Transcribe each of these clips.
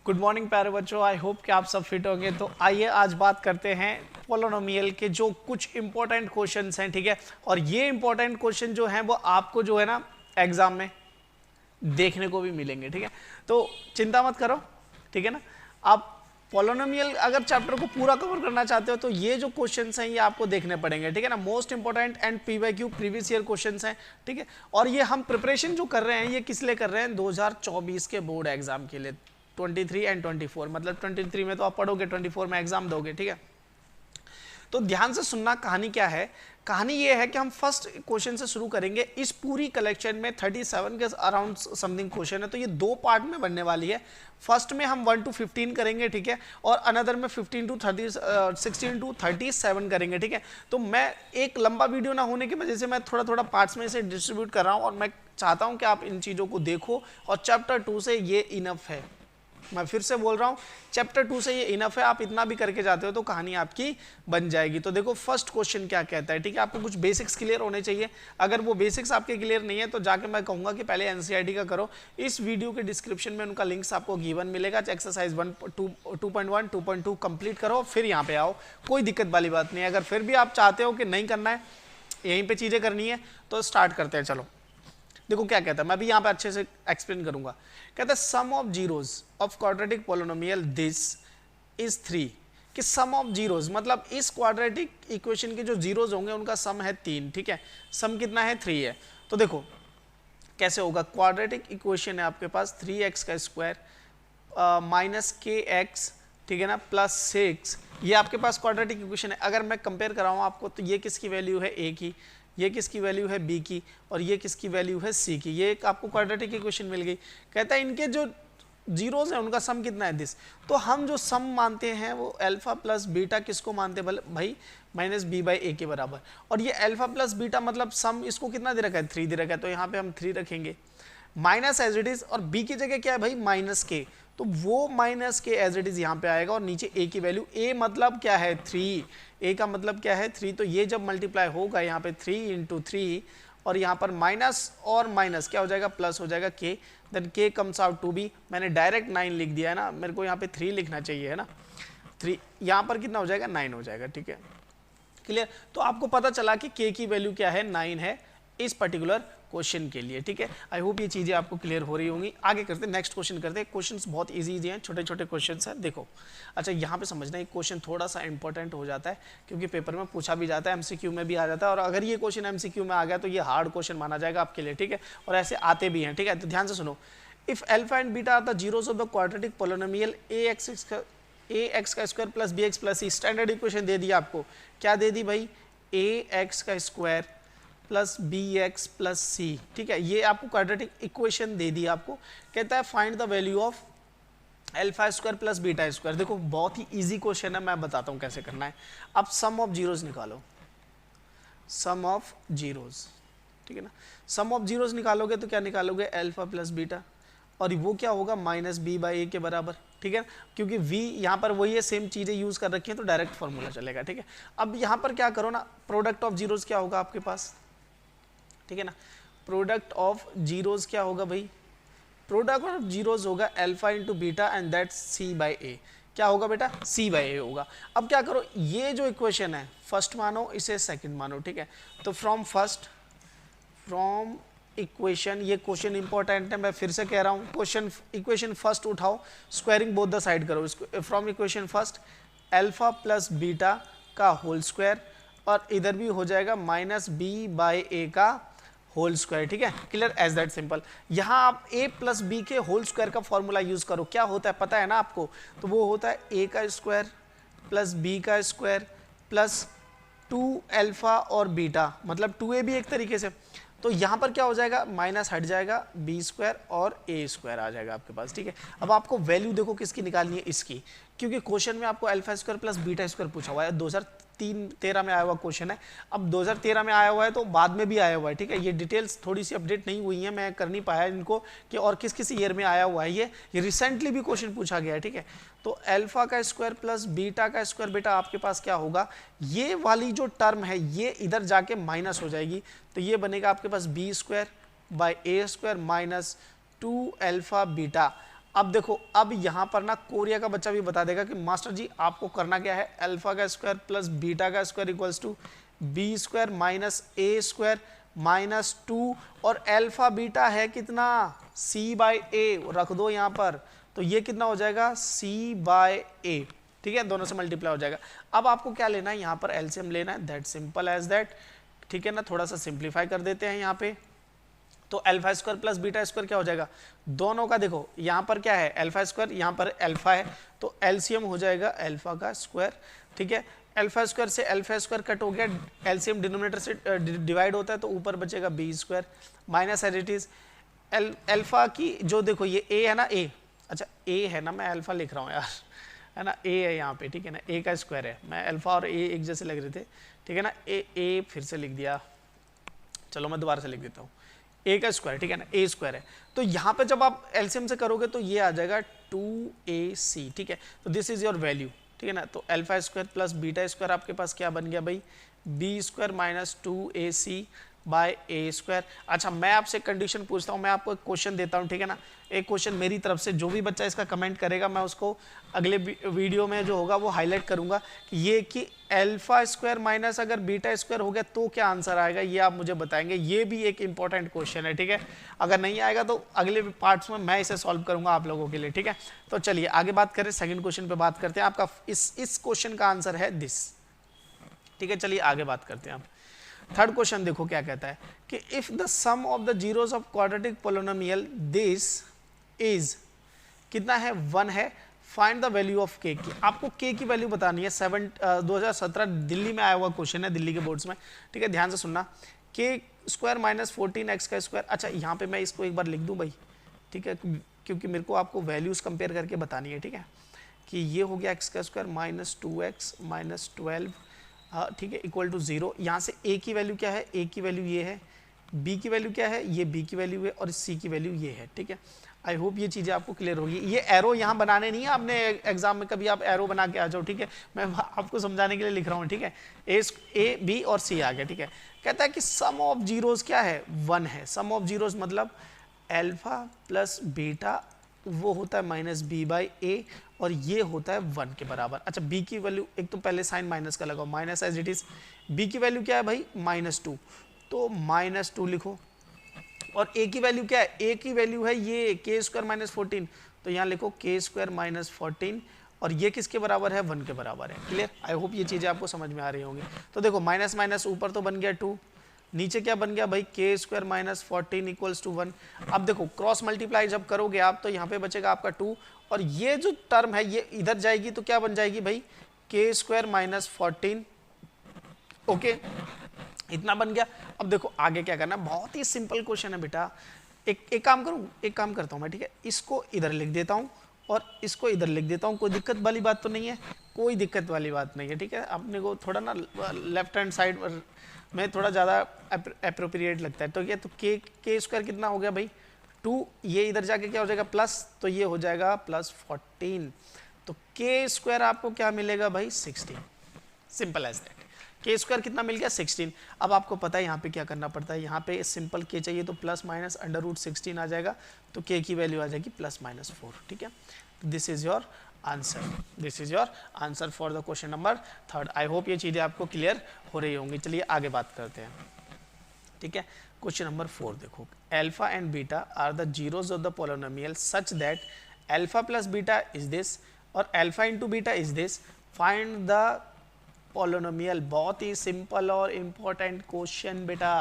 Good morning प्यारे बच्चों, I hope कि आप सब फिट होंगे। तो आइए आज बात करते हैं पोलिनोमियल के जो कुछ इंपॉर्टेंट क्वेश्चंस हैं, ठीक है। और ये इंपॉर्टेंट क्वेश्चन जो हैं वो आपको जो है ना एग्जाम में देखने को भी मिलेंगे, ठीक है। तो चिंता मत करो, ठीक है ना। आप पोलिनोमियल अगर चैप्टर को पूरा कवर करना चाहते हो तो ये जो क्वेश्चंस हैं ये आपको देखने पड़ेंगे, ठीक है ना। Most important and PYQ previous year questions हैं, ठीक है। और ये हम प्रिपरेशन जो कर रहे हैं ये किस लिए कर रहे हैं, 2024 के बोर्ड एग्जाम के लिए, 23 एंड 24। मतलब 23 में तो आप पढ़ोगे, 24 में एग्जाम दोगे, ठीक है। तो ध्यान से सुनना, कहानी क्या है। कहानी ये है कि हम फर्स्ट क्वेश्चन से शुरू करेंगे। इस पूरी कलेक्शन में 37 के अराउंड समथिंग क्वेश्चन है, तो ये दो पार्ट में बनने वाली है। फर्स्ट में हम 1 to 15 करेंगे, ठीक है, और अनदर में 16 to 37 करेंगे, ठीक है। तो मैं एक लंबा वीडियो ना होने की वजह से मैं थोड़ा थोड़ा पार्ट्स में इसे डिस्ट्रीब्यूट कर रहा हूँ, और मैं चाहता हूँ कि आप इन चीज़ों को देखो, और चैप्टर 2 से ये इनफ है। मैं फिर से बोल रहा हूं, चैप्टर 2 से ये इनफ है। आप इतना भी करके जाते हो तो कहानी आपकी बन जाएगी। तो देखो फर्स्ट क्वेश्चन क्या कहता है, ठीक है। आपको कुछ बेसिक्स क्लियर होने चाहिए। अगर वो बेसिक्स आपके क्लियर नहीं है तो जाके मैं कहूंगा कि पहले एनसीईआरटी का करो। इस वीडियो के डिस्क्रिप्शन में उनका लिंक्स आपको गिवन मिलेगा। एक्सरसाइज 2.1 2.2 कंप्लीट करो, फिर यहाँ पे आओ, कोई दिक्कत वाली बात नहीं है। अगर फिर भी आप चाहते हो कि नहीं करना है, यहीं पर चीज़ें करनी है, तो स्टार्ट करते हैं। चलो देखो क्या कहता है, मैं भी यहाँ पे अच्छे से एक्सप्लेन करूंगा। कहता है sum of zeros of quadratic polynomial this is 3, कि सम ऑफ जीरोज मतलब इस क्वाड्रेटिक इक्वेशन के जो जीरोज होंगे उनका सम है 3, ठीक है। सम कितना है, 3 है। तो देखो कैसे होगा, क्वाड्रेटिक इक्वेशन है आपके पास 3x का स्क्वायर माइनस kx, ठीक है ना, प्लस 6। ये आपके पास क्वाड्रेटिक इक्वेशन है। अगर मैं कंपेयर कराऊँ आपको तो ये किसकी वैल्यू है, a की, ये किसकी वैल्यू है b की, और ये किसकी वैल्यू है c की। ये एक आपको क्वाड्रेटिक इक्वेशन मिल गई। कहता है इनके जो जीरोज हैं उनका सम कितना है, दिस। तो हम जो सम मानते हैं वो अल्फा प्लस बीटा किसको मानते हैं भाई, माइनस बी बाई ए के बराबर। और ये अल्फा प्लस बीटा मतलब सम इसको कितना दे रखा है, 3 दे रखा है, तो यहाँ पे हम 3 रखेंगे, माइनस एज इट इज। और b की जगह क्या है भाई, माइनस के, तो वो माइनस के एज इट इज यहाँ पे आएगा। और नीचे a की वैल्यू, a मतलब क्या है 3, a का मतलब क्या है 3, तो ये जब मल्टीप्लाई होगा यहाँ पे 3 इंटू 3, और यहाँ पर माइनस और माइनस क्या हो जाएगा, प्लस हो जाएगा k, then k comes out to be. मैंने डायरेक्ट 9 लिख दिया है ना, मेरे को यहाँ पे 3 लिखना चाहिए है ना, 3 यहाँ पर कितना हो जाएगा, 9 हो जाएगा, ठीक है, क्लियर। तो आपको पता चला कि k की वैल्यू क्या है, 9 है इस पर्टिकुलर क्वेश्चन के लिए, ठीक है। आई होप ये चीज़ें आपको क्लियर हो रही होंगी। आगे करते हैं, नेक्स्ट क्वेश्चन करते हैं। क्वेश्चंस बहुत इजी हैं, छोटे छोटे क्वेश्चंस हैं। देखो अच्छा, यहाँ पे समझना एक क्वेश्चन थोड़ा सा इंपॉर्टेंट हो जाता है, क्योंकि पेपर में पूछा भी जाता है, एमसीक्यू में भी आ जाता है। और अगर ये क्वेश्चन एमसीक्यू में आ गया तो ये हार्ड क्वेश्चन माना जाएगा आपके लिए, ठीक है। और ऐसे आते भी हैं, ठीक है। तो ध्यान से सुनो, if alpha and beta are the zeros of the quadratic polynomial ax का square plus bx plus c। Standard equation दे दी आपको, क्या दे दी भाई, ax का square plus bx plus c, ठीक है। ये आपको क्वाड्रेटिक इक्वेशन दे दी आपको। कहता है find the value of alpha square plus beta square. देखो बहुत ही इजी क्वेश्चन है, मैं बताता हूँ कैसे करना है। अब सम ऑफ जीरोज निकालो, सम ऑफ जीरोज, ठीक है ना। सम ऑफ जीरोज निकालोगे तो क्या निकालोगे, अल्फा प्लस बीटा, और वो क्या होगा, माइनस बी बाई ए के बराबर, ठीक है। क्योंकि v यहाँ पर वही है, सेम चीज़ें यूज कर रखी हैं तो डायरेक्ट फॉर्मूला चलेगा, ठीक है। अब यहाँ पर क्या करो ना, प्रोडक्ट ऑफ जीरोज क्या होगा आपके पास, ठीक है ना। प्रोडक्ट ऑफ जीरोज क्या होगा भाई, प्रोडक्ट ऑफ जीरोज होगा alpha into beta and that C by A. क्या होगा बेटा, सी बाई ए होगा। अब क्या करो, ये जो इक्वेशन है फर्स्ट मानो, इसे सेकंड मानो, ठीक है। तो फ्रॉम इक्वेशन, ये क्वेश्चन इंपॉर्टेंट है, मैं फिर से कह रहा हूँ, क्वेश्चन इक्वेशन फर्स्ट उठाओ, स्क्वायरिंग बोथ द साइड करो। From equation first alpha plus beta का होल स्क्वायर, और इधर भी हो जाएगा माइनस बी बाई ए का होल स्क्वायर, ठीक है, क्लियर एज दैट सिंपल। यहाँ आप a प्लस बी के होल स्क्वायर का फॉर्मूला यूज करो। क्या होता है पता है ना आपको, तो वो होता है a का स्क्वायर प्लस b का स्क्वायर प्लस 2 अल्फा और बीटा, मतलब 2a भी एक तरीके से। तो यहाँ पर क्या हो जाएगा, माइनस हट जाएगा, बी स्क्वायर और ए स्क्वायर आ जाएगा आपके पास, ठीक है। अब आपको वैल्यू देखो किसकी निकालनी है, इसकी, क्योंकि क्वेश्चन में आपको alpha square plus beta square पूछा हुआ है। 2013 में आया हुआ क्वेश्चन है। अब 2013 में आया हुआ है तो बाद में भी आया हुआ है, ठीक है। ये डिटेल्स थोड़ी सी अपडेट नहीं हुई है, मैं कर नहीं पाया इनको कि और किस किस ईयर में आया हुआ है। ये रिसेंटली भी क्वेश्चन पूछा गया है, ठीक है। तो अल्फा का स्क्वायर प्लस बीटा का स्क्वायर, बेटा आपके पास क्या होगा, ये वाली जो टर्म है ये इधर जाके माइनस हो जाएगी, तो ये बनेगा आपके पास B square by A square minus 2 alpha beta. अब देखो, अब यहाँ पर ना कोरिया का बच्चा भी बता देगा कि मास्टर जी आपको करना क्या है, अल्फा का स्क्वायर प्लस बीटा का square equals to B square minus A square minus 2, और अल्फा बीटा है कितना, c बाई ए रख दो यहाँ पर, तो ये कितना हो जाएगा c बाय ए, ठीक है, दोनों से मल्टीप्लाई हो जाएगा। अब आपको क्या लेना है, यहाँ पर एलसीएम लेना है, दैट सिंपल एज दैट, ठीक है ना। थोड़ा सा सिंप्लीफाई कर देते हैं यहाँ पे, तो alpha square plus beta square क्या हो जाएगा, दोनों का देखो यहाँ पर क्या है अल्फा स्क्वायर, यहाँ पर अल्फा है, तो एलसीएम हो जाएगा अल्फा का स्क्वायर, ठीक है। अल्फा स्क्वायर से अल्फा स्क्वायर कट हो गया, एलसीएम डिनोमिनेटर से डिवाइड होता है, तो ऊपर बचेगा B square minus as it is alpha की, जो देखो ये ए है ना, ए, अच्छा ए है ना, मैं अल्फा लिख रहा हूँ यार, है ना, ए है यहाँ पे, ठीक है ना, ए का स्क्वायर है, मैं अल्फा और ए एक जैसे लग रहे थे, ठीक है ना, ए फिर से लिख दिया, चलो मैं दोबारा से लिख देता हूँ, ए का स्क्वायर, ठीक है ना, ए स्क्वायर है, तो यहाँ पे जब आप एलसीएम से करोगे तो ये आ जाएगा 2ac, ठीक है, तो दिस इज योर वैल्यू, ठीक है ना। तो alpha square plus beta square आपके पास क्या बन गया भाई, B square minus 2ac by A square. अच्छा मैं आपसे कंडीशन पूछता हूँ, मैं आपको एक क्वेश्चन देता हूँ, ठीक है ना, एक क्वेश्चन मेरी तरफ से, जो भी बच्चा इसका कमेंट करेगा मैं उसको अगले वीडियो में जो होगा वो हाईलाइट करूंगा कि ये कि अल्फा स्क्वायर माइनस अगर बीटा स्क्वायर हो गया तो क्या आंसर आएगा, ये आप मुझे बताएंगे। ये भी एक इंपॉर्टेंट क्वेश्चन है, ठीक है, अगर नहीं आएगा तो अगले पार्ट्स में मैं इसे सॉल्व करूंगा आप लोगों के लिए, ठीक है। तो चलिए आगे बात करें, सेकंड क्वेश्चन पे बात करते हैं। आपका इस क्वेश्चन का आंसर है दिस, ठीक है। चलिए आगे बात करते हैं आप। थर्ड क्वेश्चन देखो क्या कहता है कि if the sum of the zeros of quadratic polynomial this is, कितना है, 1 है, फाइंड द वैल्यू ऑफ के की, आपको के की वैल्यू बतानी है। 2017 दिल्ली में आया हुआ क्वेश्चन है, दिल्ली के बोर्ड्स में, ठीक है, ध्यान से सुनना। के स्क्वायर माइनस 14x का स्क्वायर, अच्छा यहाँ पे मैं इसको एक बार लिख दूं भाई, ठीक है, क्योंकि मेरे को आपको वैल्यूज कंपेयर करके बतानी है, ठीक है, कि ये हो गया x का स्क्वायर माइनस 2x माइनस 12, ठीक है, इक्वल टू 0। यहाँ से a की वैल्यू क्या है, a की वैल्यू ये है, b की वैल्यू क्या है, ये b की वैल्यू है, और c की वैल्यू ये है, ठीक है। आई होप ये चीज़ें आपको क्लियर होगी। ये एरो यहाँ बनाने नहीं है आपने एग्जाम में, कभी आप एरो बना के आ जाओ, ठीक है, मैं आपको समझाने के लिए लिख रहा हूँ, ठीक है। ए बी और सी आ गया, ठीक है। कहता है कि सम ऑफ जीरोस क्या है, 1 है। सम ऑफ जीरोस मतलब अल्फा प्लस बीटा वो होता है माइनस बी बाई ए, और ये होता है 1 के बराबर। अच्छा बी की वैल्यू, एक तो पहले साइन माइनस का लगाओ, minus as it is, B की वैल्यू क्या है भाई, -2, तो -2 लिखो, और ए की वैल्यू क्या है, ए की वैल्यू है ये के स्क्वायर माइनस 14, तो यहाँ लिखो के स्क्वायर माइनस 14, और ये किसके बराबर है, 1 के बराबर है। क्लियर, आई होप ये चीज़ें आपको समझ में आ रही होंगी। तो देखो माइनस माइनस ऊपर तो बन गया 2, नीचे क्या बन गया भाई, के स्क्वायर माइनस 14 इक्वल्स टू 1। अब देखो क्रॉस मल्टीप्लाई जब करोगे आप, तो यहाँ पे बचेगा आपका 2, और ये जो टर्म है ये इधर जाएगी तो क्या बन जाएगी भाई, के स्क्वायर माइनस 14, ओके, इतना बन गया। अब देखो आगे क्या करना, बहुत ही सिंपल क्वेश्चन है बेटा। एक काम करूं, एक काम करता हूं मैं, ठीक है, इसको इधर लिख देता हूं और इसको इधर लिख देता हूं, कोई दिक्कत वाली बात तो नहीं है, कोई दिक्कत वाली बात नहीं है, ठीक है। अपने को थोड़ा ना लेफ्ट हैंड साइड में थोड़ा ज़्यादा अप्रोप्रिएट लगता है, तो ये तो के स्क्वायर कितना हो गया भाई 2, ये इधर जाके क्या हो जाएगा प्लस, तो ये हो जाएगा प्लस 14, तो के स्क्वायर आपको क्या मिलेगा भाई 16, सिंपल एज दैट। के स्क्वायर कितना मिल गया 16। अब आपको पता है यहाँ पे क्या करना पड़ता है, यहाँ पे सिंपल के चाहिए तो प्लस माइनस अंडर रूट 16 आ जाएगा, तो के की वैल्यू आ जाएगी +-4, ठीक है। This is your answer, this is your answer for the question number 3। I hope ये चीज़ें आपको क्लियर हो रही होंगी। चलिए आगे बात करते हैं, ठीक है। क्वेश्चन नंबर 4 देखो, alpha and beta are the zeros of the polynomial such that alpha plus beta is this और alpha into beta is this, find the polynomial. बहुत ही सिंपल और इम्पोर्टेंट क्वेश्चन बेटा,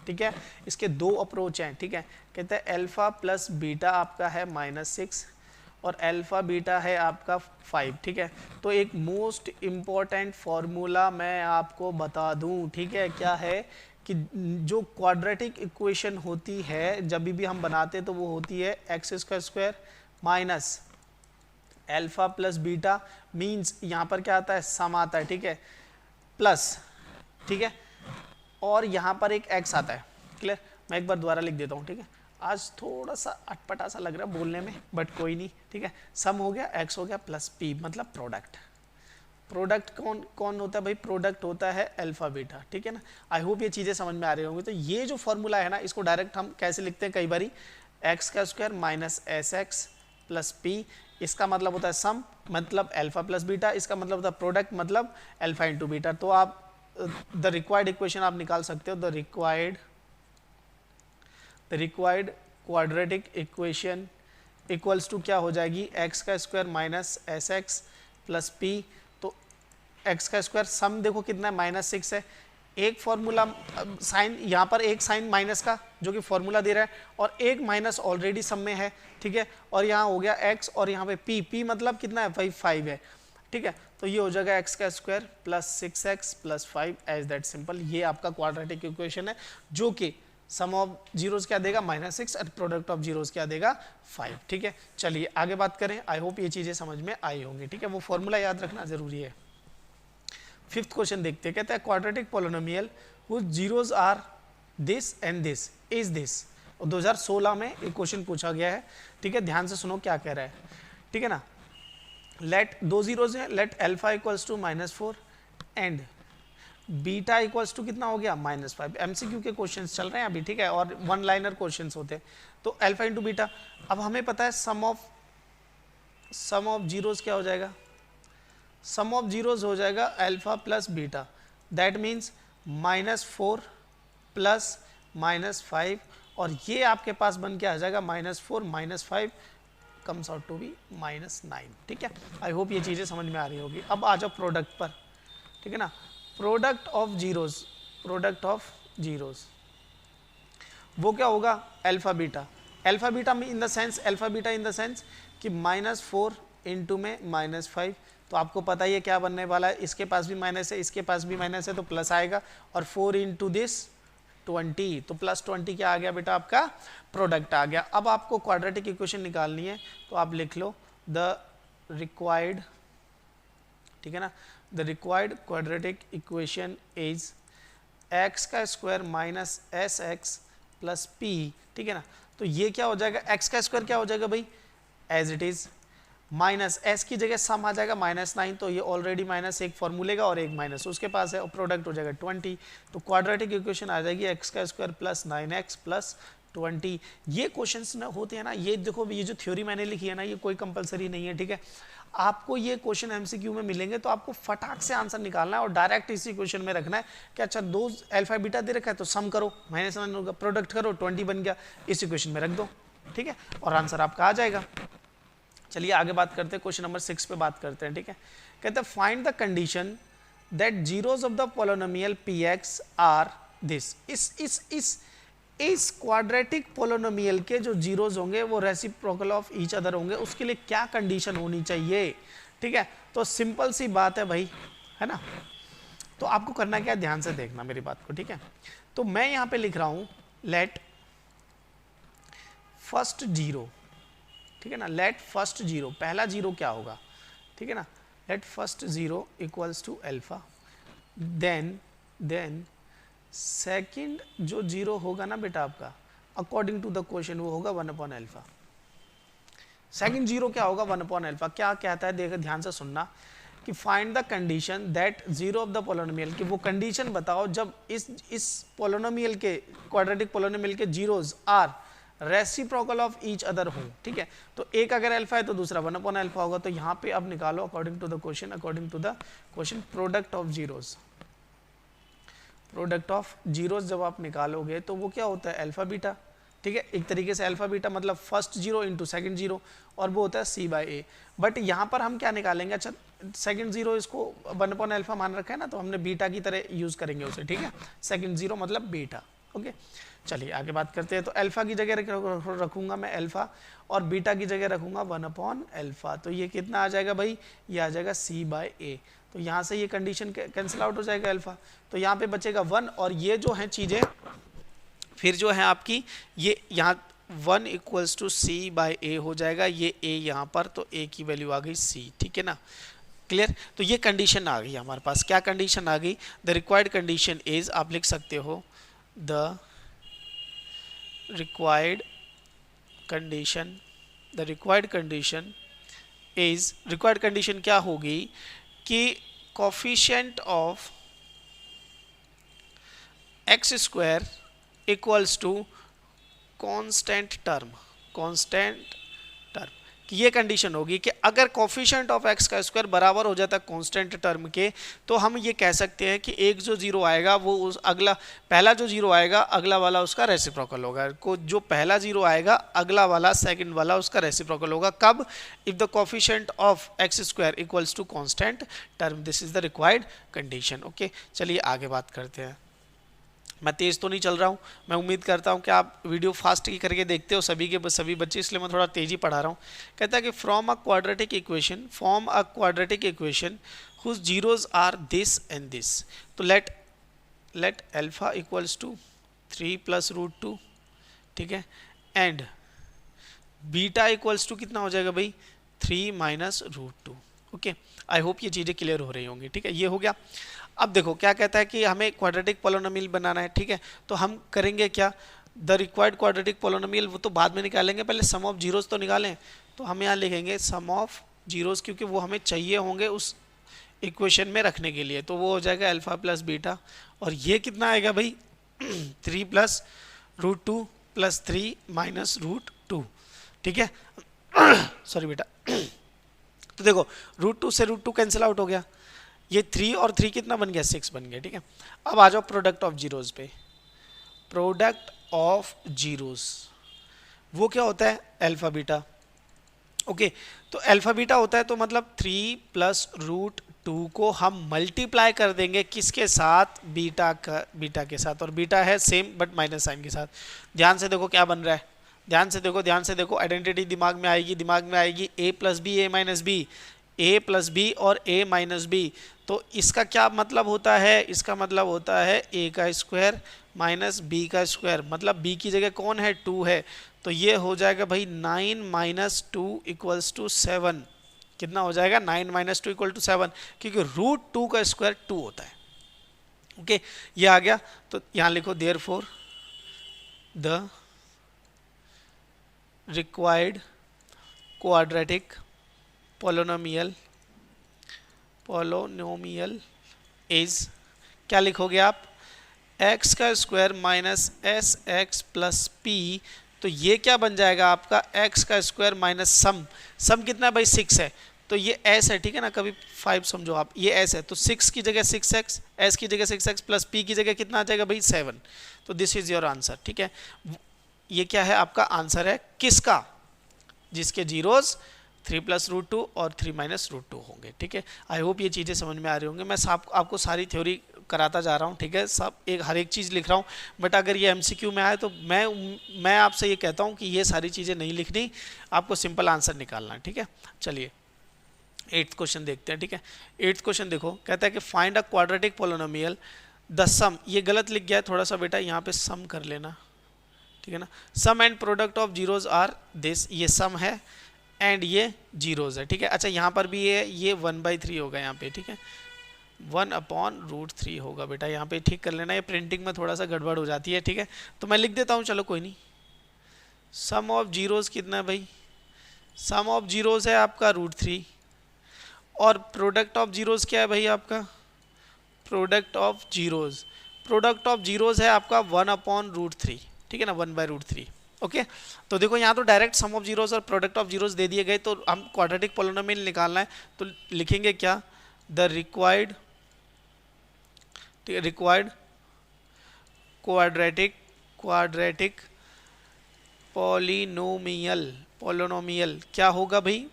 ठीक है। इसके 2 अप्रोच हैं, ठीक है। कहते हैं अल्फा प्लस बीटा आपका है -6 और अल्फा बीटा है आपका 5, ठीक है। तो एक मोस्ट इम्पॉर्टेंट फॉर्मूला मैं आपको बता दूं, ठीक है, क्या है कि जो क्वाड्रेटिक इक्वेशन होती है जब भी हम बनाते तो वो होती है एक्स का square minus alpha plus beta, means यहाँ पर क्या आता है सम आता है, ठीक है, प्लस, ठीक है, और यहाँ पर एक एक्स आता है। क्लियर, मैं एक बार दोबारा लिख देता हूँ, ठीक है। आज थोड़ा सा अटपटा सा लग रहा है बोलने में, बट कोई नहीं, ठीक है। सम हो गया, एक्स हो गया, प्लस पी मतलब प्रोडक्ट। प्रोडक्ट कौन होता है भाई, प्रोडक्ट होता है अल्फा बीटा, ठीक है ना। आई होप ये चीज़ें समझ में आ रही होंगी। तो ये जो फॉर्मूला है ना, इसको डायरेक्ट हम कैसे लिखते हैं, कई बारी एक्स का square minus S X plus P, इसका मतलब होता है सम मतलब अल्फा प्लस बीटा, इसका मतलब होता है प्रोडक्ट मतलब अल्फा इंटू बीटा। तो आप द रिक्वायर्ड इक्वेशन आप निकाल सकते हो, the required quadratic equation equals to क्या हो जाएगी, एक्स का square minus S X plus P. तो एक्स का स्क्वायर सम देखो कितना है, -6 है। एक फॉर्मूला साइन, यहाँ पर एक साइन माइनस का जो कि फॉर्मूला दे रहा है, और एक माइनस ऑलरेडी सम में है, ठीक है। और यहाँ हो गया एक्स, और यहाँ पे पी मतलब कितना है भाई 5 है, ठीक है। तो ये हो जाएगा एक्स का square plus 6x plus 5 as that simple. ये आपका क्वाड्रेटिक इक्वेशन है जो कि सम ऑफ जीरोस क्या देगा -6 और प्रोडक्ट ऑफ जीरोस क्या देगा 5, ठीक है। चलिए आगे बात करें, आई होप ये चीजें समझ में आई होंगी, ठीक है। वो फॉर्मूला याद रखना जरूरी है। फिफ्थ क्वेश्चन देखते हैं, कहता है quadratic polynomial whose zeros are this and this is this. 2016 में एक क्वेश्चन पूछा गया है, ठीक है। ध्यान से सुनो क्या कह रहा है, ठीक है ना। लेट दो जीरोस हैं, let alpha equals to -4 and beta equals to कितना हो गया -5। एमसीक्यू के क्वेश्चंस चल रहे हैं अभी, ठीक है, और वन लाइनर क्वेश्चंस होते हैं। तो अल्फा इंटू बीटा, अब हमें पता है सम ऑफ जीरोस क्या हो जाएगा, सम ऑफ जीरोस हो जाएगा alpha plus beta, that means -4 plus -5, और ये आपके पास बन के आ जाएगा -4 -5 कम्स आउट टू बी -9, ठीक है। आई होप ये चीज़ें समझ में आ रही होगी। अब आ जाओ प्रोडक्ट पर, ठीक है ना। प्रोडक्ट ऑफ जीरोस वो क्या होगा, अल्फा बीटा में in the sense, alpha beta in the sense कि -4 इंटू में -5। तो आपको पता ही है क्या बनने वाला है, इसके पास भी माइनस है, इसके पास भी माइनस है, तो प्लस आएगा, और 4 इंटू दिस 20, तो +20 क्या आ गया बेटा, आपका प्रोडक्ट आ गया। अब आपको क्वाड्रेटिक इक्वेशन निकालनी है, तो आप लिख लो द रिक्वायर्ड, ठीक है ना, the required quadratic equation is X का square minus S X plus P, ठीक है ना। तो ये क्या हो जाएगा, एक्स का स्क्वायर क्या हो जाएगा भाई as it is, minus S की जगह सम आ जाएगा -9, तो ये ऑलरेडी माइनस एक फॉर्मूले का और एक माइनस उसके पास है, और प्रोडक्ट हो जाएगा 20। तो क्वाड्रेटिक इक्वेशन आ जाएगी एक्स का स्क्वायर प्लस 9x प्लस 20। ये क्वेश्चंस ना होते हैं ना, ये देखो ये जो थ्योरी मैंने लिखी है ना, ये कोई कंपलसरी नहीं है, ठीक है। आपको ये क्वेश्चन एमसीक्यू में मिलेंगे तो आपको फटाक से आंसर निकालना है और डायरेक्ट इसी क्वेश्चन में रखना है कि अच्छा दो अल्फा बीटा दे रखा है तो सम करो, -9 होगा, प्रोडक्ट करो 20 बन गया, इस इक्वेशन में रख दो, ठीक है, और आंसर आपका आ जाएगा। चलिए आगे बात करते हैं, क्वेश्चन नंबर 6 पे बात करते हैं, ठीक है। कहते हैं find the condition that zeros of the polynomial px are this. इस क्वाड्रेटिक पोलिनोमियल के जो जीरोस होंगे वो रेसिप्रोकल ऑफ ईच अदर होंगे, उसके लिए क्या कंडीशन होनी चाहिए, ठीक है। तो सिंपल सी बात है भाई, है ना। तो आपको करना क्या है, ध्यान से देखना मेरी बात को, ठीक है। तो मैं यहां पे लिख रहा हूं लेट फर्स्ट जीरो, ठीक है ना, लेट फर्स्ट जीरो, पहला जीरो क्या होगा, ठीक है ना, let first zero equals to alpha, then second जो जीरो होगा ना बेटा आपका अकॉर्डिंग टू द क्वेश्चन वो होगा 1/अल्फा। सेकंड जीरो क्या होगा 1/अल्फा। क्या कहता है, देखो ध्यान से सुनना कि find the condition that zero of the polynomial, कि वो कंडीशन बताओ जब इस पोलिनोमियल के क्वाड्रेटिक पोलिनोमियल के zeros are reciprocal of each other हो, ठीक है। तो एक अगर अल्फा है तो दूसरा 1/अल्फा होगा। तो यहाँ पे अब निकालो according to the question product of zeros. Product of zeros जब आप निकालोगे तो वो क्या होता है अल्फा बीटा, ठीक है। एक तरीके से अल्फा बीटा मतलब first zero into second zero, और वो होता है c/a। बट यहाँ पर हम क्या निकालेंगे, अच्छा सेकंड जीरो इसको 1/अल्फा मान रखा है ना, तो हमने बीटा की तरह यूज करेंगे उसे, ठीक है। सेकंड जीरो मतलब बीटा, ओके। चलिए आगे बात करते हैं। तो अल्फा की जगह रखूंगा मैं अल्फा, और बीटा की जगह रखूंगा 1/अल्फा। तो ये कितना आ जाएगा भाई, ये आ जाएगा c/a। तो यहाँ से ये कंडीशन कैंसिल आउट हो जाएगा अल्फा, तो यहाँ पे बचेगा 1, और ये जो है चीज़ें फिर जो है आपकी ये यहाँ 1 इक्वल्स टू c/a हो जाएगा, ये a यहाँ पर, तो a की वैल्यू आ गई c, ठीक है ना, क्लियर। तो ये कंडीशन आ गई हमारे पास, क्या कंडीशन आ गई, द रिक्वायर्ड कंडीशन इज, आप लिख सकते हो the required condition is, required condition क्या होगी कि coefficient of X square equals to constant term, कि ये कंडीशन होगी कि अगर कोफिशिएंट ऑफ एक्स का स्क्वायर बराबर हो जाता है कांस्टेंट टर्म के, तो हम ये कह सकते हैं कि एक जो जीरो आएगा वो उस अगला पहला जो जीरो आएगा अगला वाला उसका रेसिप्रोकल होगा, को जो पहला जीरो आएगा अगला वाला सेकंड वाला उसका रेसिप्रोकल होगा। कब? If the coefficient of X square equals to constant term, this is the required condition. Okay, चलिए आगे बात करते हैं। मैं तेज़ तो नहीं चल रहा हूँ, मैं उम्मीद करता हूँ कि आप वीडियो फास्ट ही करके देखते हो सभी बच्चे, इसलिए मैं थोड़ा तेज़ी पढ़ा रहा हूँ। कहता है कि from a quadratic equation whose zeros are this and this, तो let alpha equals to 3 plus root 2, ठीक है, एंड बीटा इक्वल्स टू कितना हो जाएगा भाई 3 minus root 2। Okay, I hope ये चीज़ें क्लियर हो रही होंगी। ठीक है, ये हो गया। अब देखो क्या कहता है कि हमें क्वाड्रेटिक पोलिनोमियल बनाना है। ठीक है, तो हम करेंगे क्या, द रिक्वायर्ड क्वाड्रेटिक पोलिनोमियल वो तो बाद में निकालेंगे, पहले सम ऑफ जीरोस तो निकालें। तो हम यहाँ लिखेंगे सम ऑफ जीरोस, क्योंकि वो हमें चाहिए होंगे उस इक्वेशन में रखने के लिए। तो वो हो जाएगा अल्फा प्लस बीटा, और ये कितना आएगा भाई 3 plus root 2 plus 3 minus root 2। ठीक है, सॉरी बेटा। तो देखो रूट 2 से रूट 2 कैंसिल आउट हो गया, ये 3 और 3 कितना बन गया 6 बन गया। ठीक है, अब आ जाओ प्रोडक्ट ऑफ जीरोस पे। प्रोडक्ट ऑफ जीरोस वो क्या होता है, अल्फा बीटा। ओके, तो अल्फा बीटा होता है तो मतलब 3 प्लस रूट 2 को हम मल्टीप्लाई कर देंगे किसके साथ, बीटा के साथ, और बीटा है सेम बट माइनस साइन के साथ। ध्यान से देखो क्या बन रहा है, ध्यान से देखो आइडेंटिटी दिमाग में आएगी ए प्लस बी ए माइनस बी, ए प्लस बी और ए माइनस बी। तो इसका क्या मतलब होता है, इसका मतलब होता है ए का स्क्वायर माइनस बी का स्क्वायर, मतलब बी की जगह कौन है 2 है, तो ये हो जाएगा भाई 9 माइनस 2 इक्वल्स टू 7। कितना हो जाएगा 9 माइनस 2 इक्वल टू 7, क्योंकि रूट 2 का स्क्वायर 2 होता है। ओके, ये आ गया। तो यहाँ लिखो therefore the required quadratic polynomial is, क्या लिखोगे आप, एक्स का square minus S X plus P. तो ये क्या बन जाएगा आपका एक्स का स्क्वायर माइनस सम कितना है भाई 6 है, तो ये एस है। ठीक है ना, कभी 5 समझो आप, ये एस है, तो 6 की जगह 6x, एस की जगह 6x प्लस पी की जगह कितना आ जाएगा भाई 7। तो दिस इज योर आंसर। ठीक है, ये क्या है आपका आंसर है किसका, जिसके जीरोज 3 प्लस रूट 2 और 3 माइनस रूट 2 होंगे। ठीक है, आई होप ये चीज़ें समझ में आ रही होंगी। मैं आपको सारी थ्योरी कराता जा रहा हूँ। ठीक है, सब हर एक चीज़ लिख रहा हूँ, बट अगर ये एमसीक्यू में आए तो मैं आपसे ये कहता हूँ कि ये सारी चीज़ें नहीं लिखनी, आपको सिंपल आंसर निकालना है। ठीक है, चलिए 8th क्वेश्चन देखते हैं। ठीक है, 8th क्वेश्चन देखो, कहता है कि find a quadratic polynomial the sum, ये गलत लिख गया है थोड़ा सा बेटा, यहाँ पे सम कर लेना। ठीक है ना, sum and product of zeros are this, ये सम है एंड ये जीरोज है। ठीक है, अच्छा यहाँ पर भी ये 1/3 होगा यहाँ पे। ठीक है, 1/√3 होगा बेटा, यहाँ पे ठीक कर लेना, ये प्रिंटिंग में थोड़ा सा गड़बड़ हो जाती है। ठीक है, तो मैं लिख देता हूँ, चलो कोई नहीं। सम ऑफ जीरोज कितना है भाई, सम ऑफ जीरोज है आपका √3, और प्रोडक्ट ऑफ जीरोज क्या है भाई आपका, प्रोडक्ट ऑफ जीरोज है आपका 1/√3। ठीक है ना, 1/√3। ओके, तो देखो यहाँ तो डायरेक्ट सम ऑफ जीरोस और प्रोडक्ट ऑफ जीरोस दे दिए गए, तो हम क्वाड्रेटिक पोलिनोमियल निकालना है, तो लिखेंगे क्या, द रिक्वायर्ड क्वाड्रेटिक पोलिनोमियल क्या होगा भाई,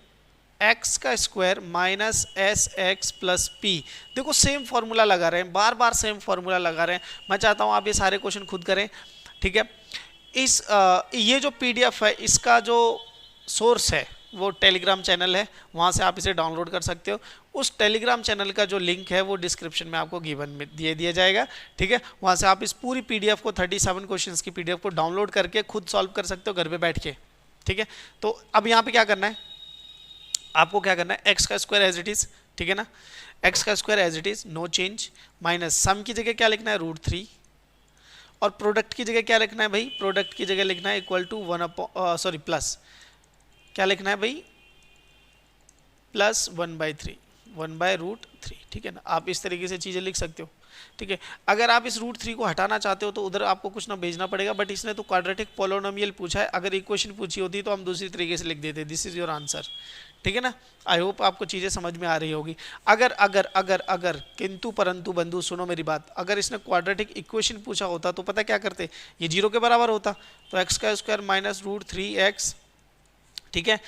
एक्स का square minus S X plus P. देखो सेम फॉर्मूला लगा रहे हैं, बार बार सेम फॉर्मूला लगा रहे हैं। मैं चाहता हूँ आप ये सारे क्वेश्चन खुद करें। ठीक है, ये जो पीडीएफ है इसका जो सोर्स है वो टेलीग्राम चैनल है, वहाँ से आप इसे डाउनलोड कर सकते हो। उस टेलीग्राम चैनल का जो लिंक है वो डिस्क्रिप्शन में आपको गिवन में दिया जाएगा। ठीक है, वहाँ से आप इस पूरी पीडीएफ को 37 क्वेश्चंस की पीडीएफ को डाउनलोड करके खुद सॉल्व कर सकते हो घर पे बैठ के। ठीक है, तो अब यहाँ पे क्या करना है, आपको क्या करना है, एक्स का स्क्वायर एज इट इज़। ठीक है ना, एक्स का square as it is, no change, minus sum की जगह क्या लिखना है √3, और प्रोडक्ट की जगह क्या लिखना है भाई, प्रोडक्ट की जगह लिखना है इक्वल टू प्लस क्या लिखना है भाई, प्लस 1/3 3, ठीक है ना। आप इस तरीके से चीज़ें लिख सकते हो, ठीक है। अगर आप इस √3 को हटाना चाहते हो तो उधर आपको कुछ ना भेजना पड़ेगा, बट इसने तो क्वाड्रेटिक पोलिनोमियल पूछा है। अगर इक्वेशन पूछी होती तो हम दूसरी तरीके से लिख देते, दिस इज योर आंसर, ठीक है ना। आई होप आपको चीज़ें समझ में आ रही होगी। अगर अगर अगर अगर किंतु परंतु बंधु सुनो मेरी बात, अगर इसने क्वाड्रेटिक इक्वेशन पूछा होता तो पता क्या करते, ये 0 के बराबर होता, तो x² माइनस √3x, ठीक है,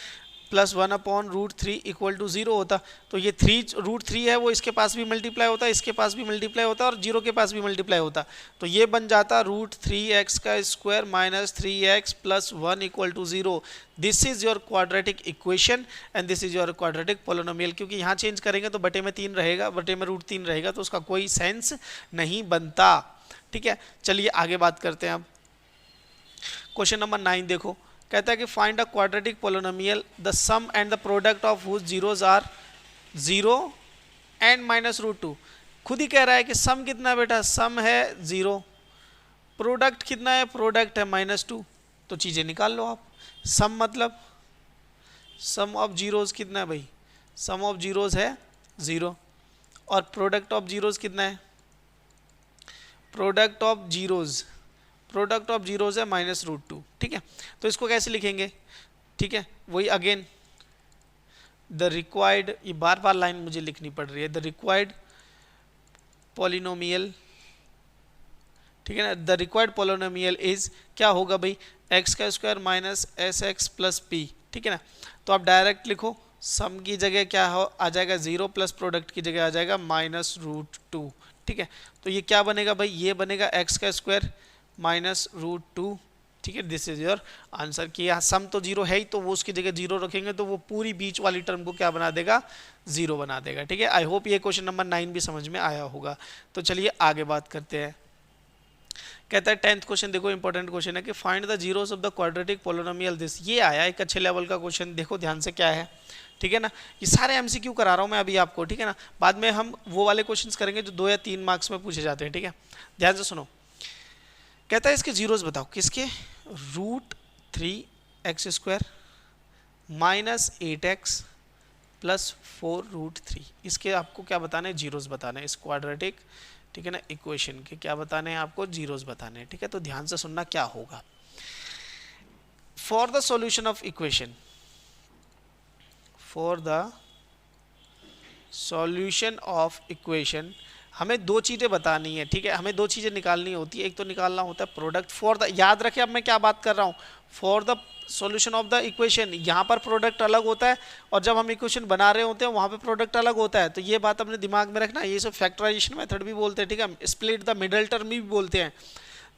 प्लस 1/√3 इक्वल टू 0 होता। तो ये √3 है वो इसके पास भी मल्टीप्लाई होता, इसके पास भी मल्टीप्लाई होता और 0 के पास भी मल्टीप्लाई होता। तो ये बन जाता √3x² minus 3x plus 1 equal to 0। This is your quadratic equation and this is your quadratic polynomial. क्योंकि यहाँ चेंज करेंगे तो बटे में 3 रहेगा, बटे में √3 रहेगा, तो उसका कोई सेंस नहीं बनता, ठीक है। चलिए आगे बात करते हैं अब। क्वेश्चन नंबर 9 देखो, कहता है कि find a quadratic polynomial the sum and the product of whose zeros are 0 and minus √2। खुद ही कह रहा है कि सम कितना है बेटा, सम है 0, प्रोडक्ट कितना है, प्रोडक्ट है -2। तो चीज़ें निकाल लो आप। सम मतलब सम ऑफ जीरोज कितना है भाई, सम ऑफ जीरोज है 0 और प्रोडक्ट ऑफ जीरोज कितना है, प्रोडक्ट ऑफ जीरोज है -√2, ठीक है। तो इसको कैसे लिखेंगे, ठीक है, वही अगेन द रिक्वायर्ड, ये बार बार लाइन मुझे लिखनी पड़ रही है, द रिक्वायर्ड पॉलिनोमियल, ठीक है ना। द रिक्वायर्ड पॉलिनोमियल इज क्या होगा भाई, x² minus sx plus p, ठीक है ना। तो आप डायरेक्ट लिखो, सम की जगह क्या हो आ जाएगा 0 प्लस प्रोडक्ट की जगह आ जाएगा -√2, ठीक है। तो ये क्या बनेगा भाई, ये बनेगा x² माइनस √2, ठीक है। This is your answer. कि यहाँ सम तो 0 है ही, तो वो उसकी जगह 0 रखेंगे तो वो पूरी बीच वाली टर्म को क्या बना देगा, 0 बना देगा, ठीक है। आई होप ये क्वेश्चन नंबर 9 भी समझ में आया होगा। तो चलिए आगे बात करते हैं। कहता है 10th क्वेश्चन देखो, इंपॉर्टेंट क्वेश्चन है कि find the zeros of the quadratic polynomial this. ये आया एक अच्छे लेवल का क्वेश्चन, देखो ध्यान से क्या है, ठीक है ना। ये सारे MCQ करा रहा हूँ मैं अभी आपको, ठीक है ना। बाद में हम वो वाले क्वेश्चंस करेंगे जो 2 या 3 मार्क्स में पूछे जाते हैं, ठीक है। ध्यान से सुनो, कहता है इसके जीरोस बताओ, किसके, √3x² माइनस 8x प्लस 4√3। इसके आपको क्या बताना है, जीरोस बताने हैं, इस क्वाड्रेटिक, ठीक है ना, इक्वेशन के क्या बताने हैं आपको, जीरोस बताने हैं, ठीक है। तो ध्यान से सुनना क्या होगा। For the solution of equation, for the solution of equation हमें 2 चीज़ें बतानी है, ठीक है। हमें 2 चीज़ें निकालनी होती है, एक तो निकालना होता है प्रोडक्ट फॉर द, याद रखें अब मैं क्या बात कर रहा हूँ, for the solution of the equation. यहाँ पर प्रोडक्ट अलग होता है और जब हम इक्वेशन बना रहे होते हैं वहाँ पे प्रोडक्ट अलग होता है। तो ये बात अपने दिमाग में रखना। ये सब फैक्टराइजेशन मेथड भी बोलते हैं, ठीक है, स्प्लिट द मिडल टर्म भी बोलते हैं।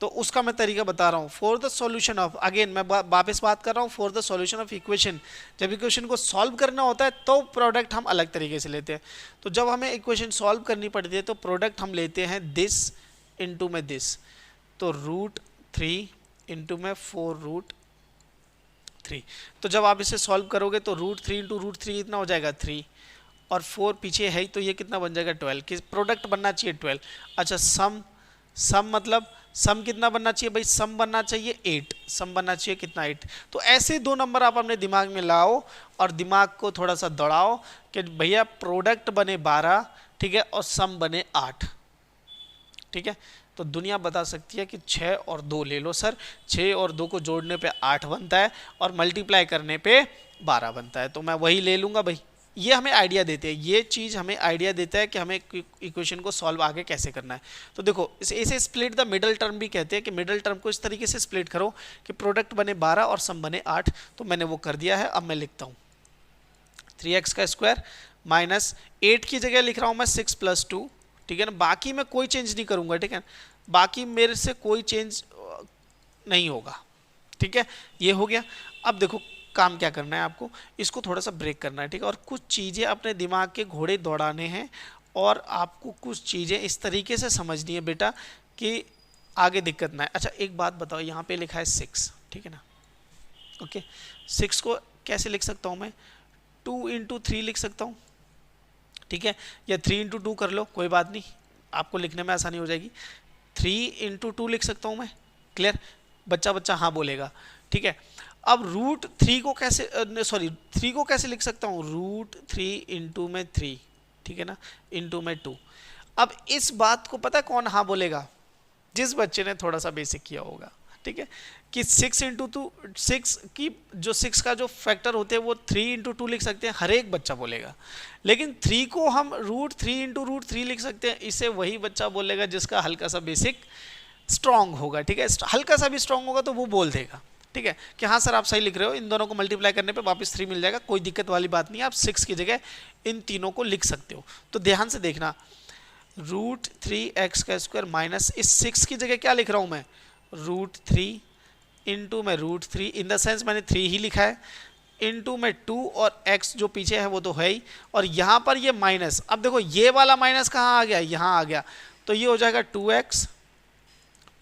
तो उसका मैं तरीका बता रहा हूँ। For the solution of, again मैं वापस बात कर रहा हूँ, for the solution of equation, जब इक्वेशन को सॉल्व करना होता है तो प्रोडक्ट हम अलग तरीके से लेते हैं। तो जब हमें इक्वेशन सॉल्व करनी पड़ती है तो प्रोडक्ट हम लेते हैं दिस इंटू में दिस। तो √3 इंटू में 4√3। तो जब आप इसे सॉल्व करोगे तो √3 इंटू √3 इतना हो जाएगा 3 और 4 पीछे है ही, तो ये कितना बन जाएगा 12। कि प्रोडक्ट बनना चाहिए 12। अच्छा सम मतलब सम कितना बनना चाहिए भाई, सम बनना चाहिए 8, सम बनना चाहिए कितना 8। तो ऐसे 2 नंबर आप अपने दिमाग में लाओ और दिमाग को थोड़ा सा दौड़ाओ कि भैया प्रोडक्ट बने 12, ठीक है, और सम बने 8, ठीक है। तो दुनिया बता सकती है कि 6 और 2 ले लो सर, 6 और 2 को जोड़ने पे 8 बनता है और मल्टीप्लाई करने पे 12 बनता है, तो मैं वही ले लूँगा भाई। ये हमें आइडिया देते हैं, ये चीज़ हमें आइडिया देता है कि हमें इक्वेशन को सॉल्व आगे कैसे करना है। तो देखो इसे स्प्लिट द मिडल टर्म भी कहते हैं कि मिडल टर्म को इस तरीके से स्प्लिट करो कि प्रोडक्ट बने 12 और सम बने 8। तो मैंने वो कर दिया है। अब मैं लिखता हूँ 3x² माइनस 8 की जगह लिख रहा हूँ मैं 6 + 2, ठीक है ना। बाकी मैं कोई चेंज नहीं करूँगा, ठीक है, बाकी मेरे से कोई चेंज नहीं होगा, ठीक है। ये हो गया। अब देखो काम क्या करना है आपको, इसको थोड़ा सा ब्रेक करना है, ठीक है, और कुछ चीज़ें अपने दिमाग के घोड़े दौड़ाने हैं और आपको कुछ चीज़ें इस तरीके से समझनी है बेटा कि आगे दिक्कत ना है। अच्छा एक बात बताओ, यहाँ पे लिखा है 6, ठीक है ना, ओके। 6 को कैसे लिख सकता हूँ मैं, 2 × 3 लिख सकता हूँ, ठीक है, या 3 × 2 कर लो, कोई बात नहीं, आपको लिखने में आसानी हो जाएगी। 3 × 2 लिख सकता हूँ मैं, क्लियर, बच्चा हाँ बोलेगा, ठीक है। अब √3 को कैसे 3 को कैसे लिख सकता हूँ, √3 × 3, ठीक है ना, इंटू में 2। अब इस बात को पता है कौन हाँ बोलेगा? जिस बच्चे ने थोड़ा सा बेसिक किया होगा, ठीक है, कि 6 इंटू 2, 6 की जो 6 का जो फैक्टर होते हैं वो 3 इंटू 2 लिख सकते हैं, हर एक बच्चा बोलेगा। लेकिन 3 को हम √3 इंटू √3 लिख सकते हैं, इसे वही बच्चा बोलेगा जिसका हल्का सा बेसिक स्ट्रांग होगा, ठीक है, हल्का सा भी स्ट्रांग होगा तो वो बोल देगा, ठीक है, कि हाँ सर आप सही लिख रहे हो, इन दोनों को मल्टीप्लाई करने पे वापस 3 मिल जाएगा, कोई दिक्कत वाली बात नहीं है, आप 6 की जगह इन तीनों को लिख सकते हो। तो ध्यान से देखना, √3x² माइनस इस 6 की जगह क्या लिख रहा हूँ मैं, √3 इंटू में √3, इन द सेंस मैंने 3 ही लिखा है, इंटू में 2 और x जो पीछे है वो तो है ही, और यहाँ पर ये माइनस, अब देखो ये वाला माइनस कहाँ आ गया, यहाँ आ गया, तो ये हो जाएगा 2x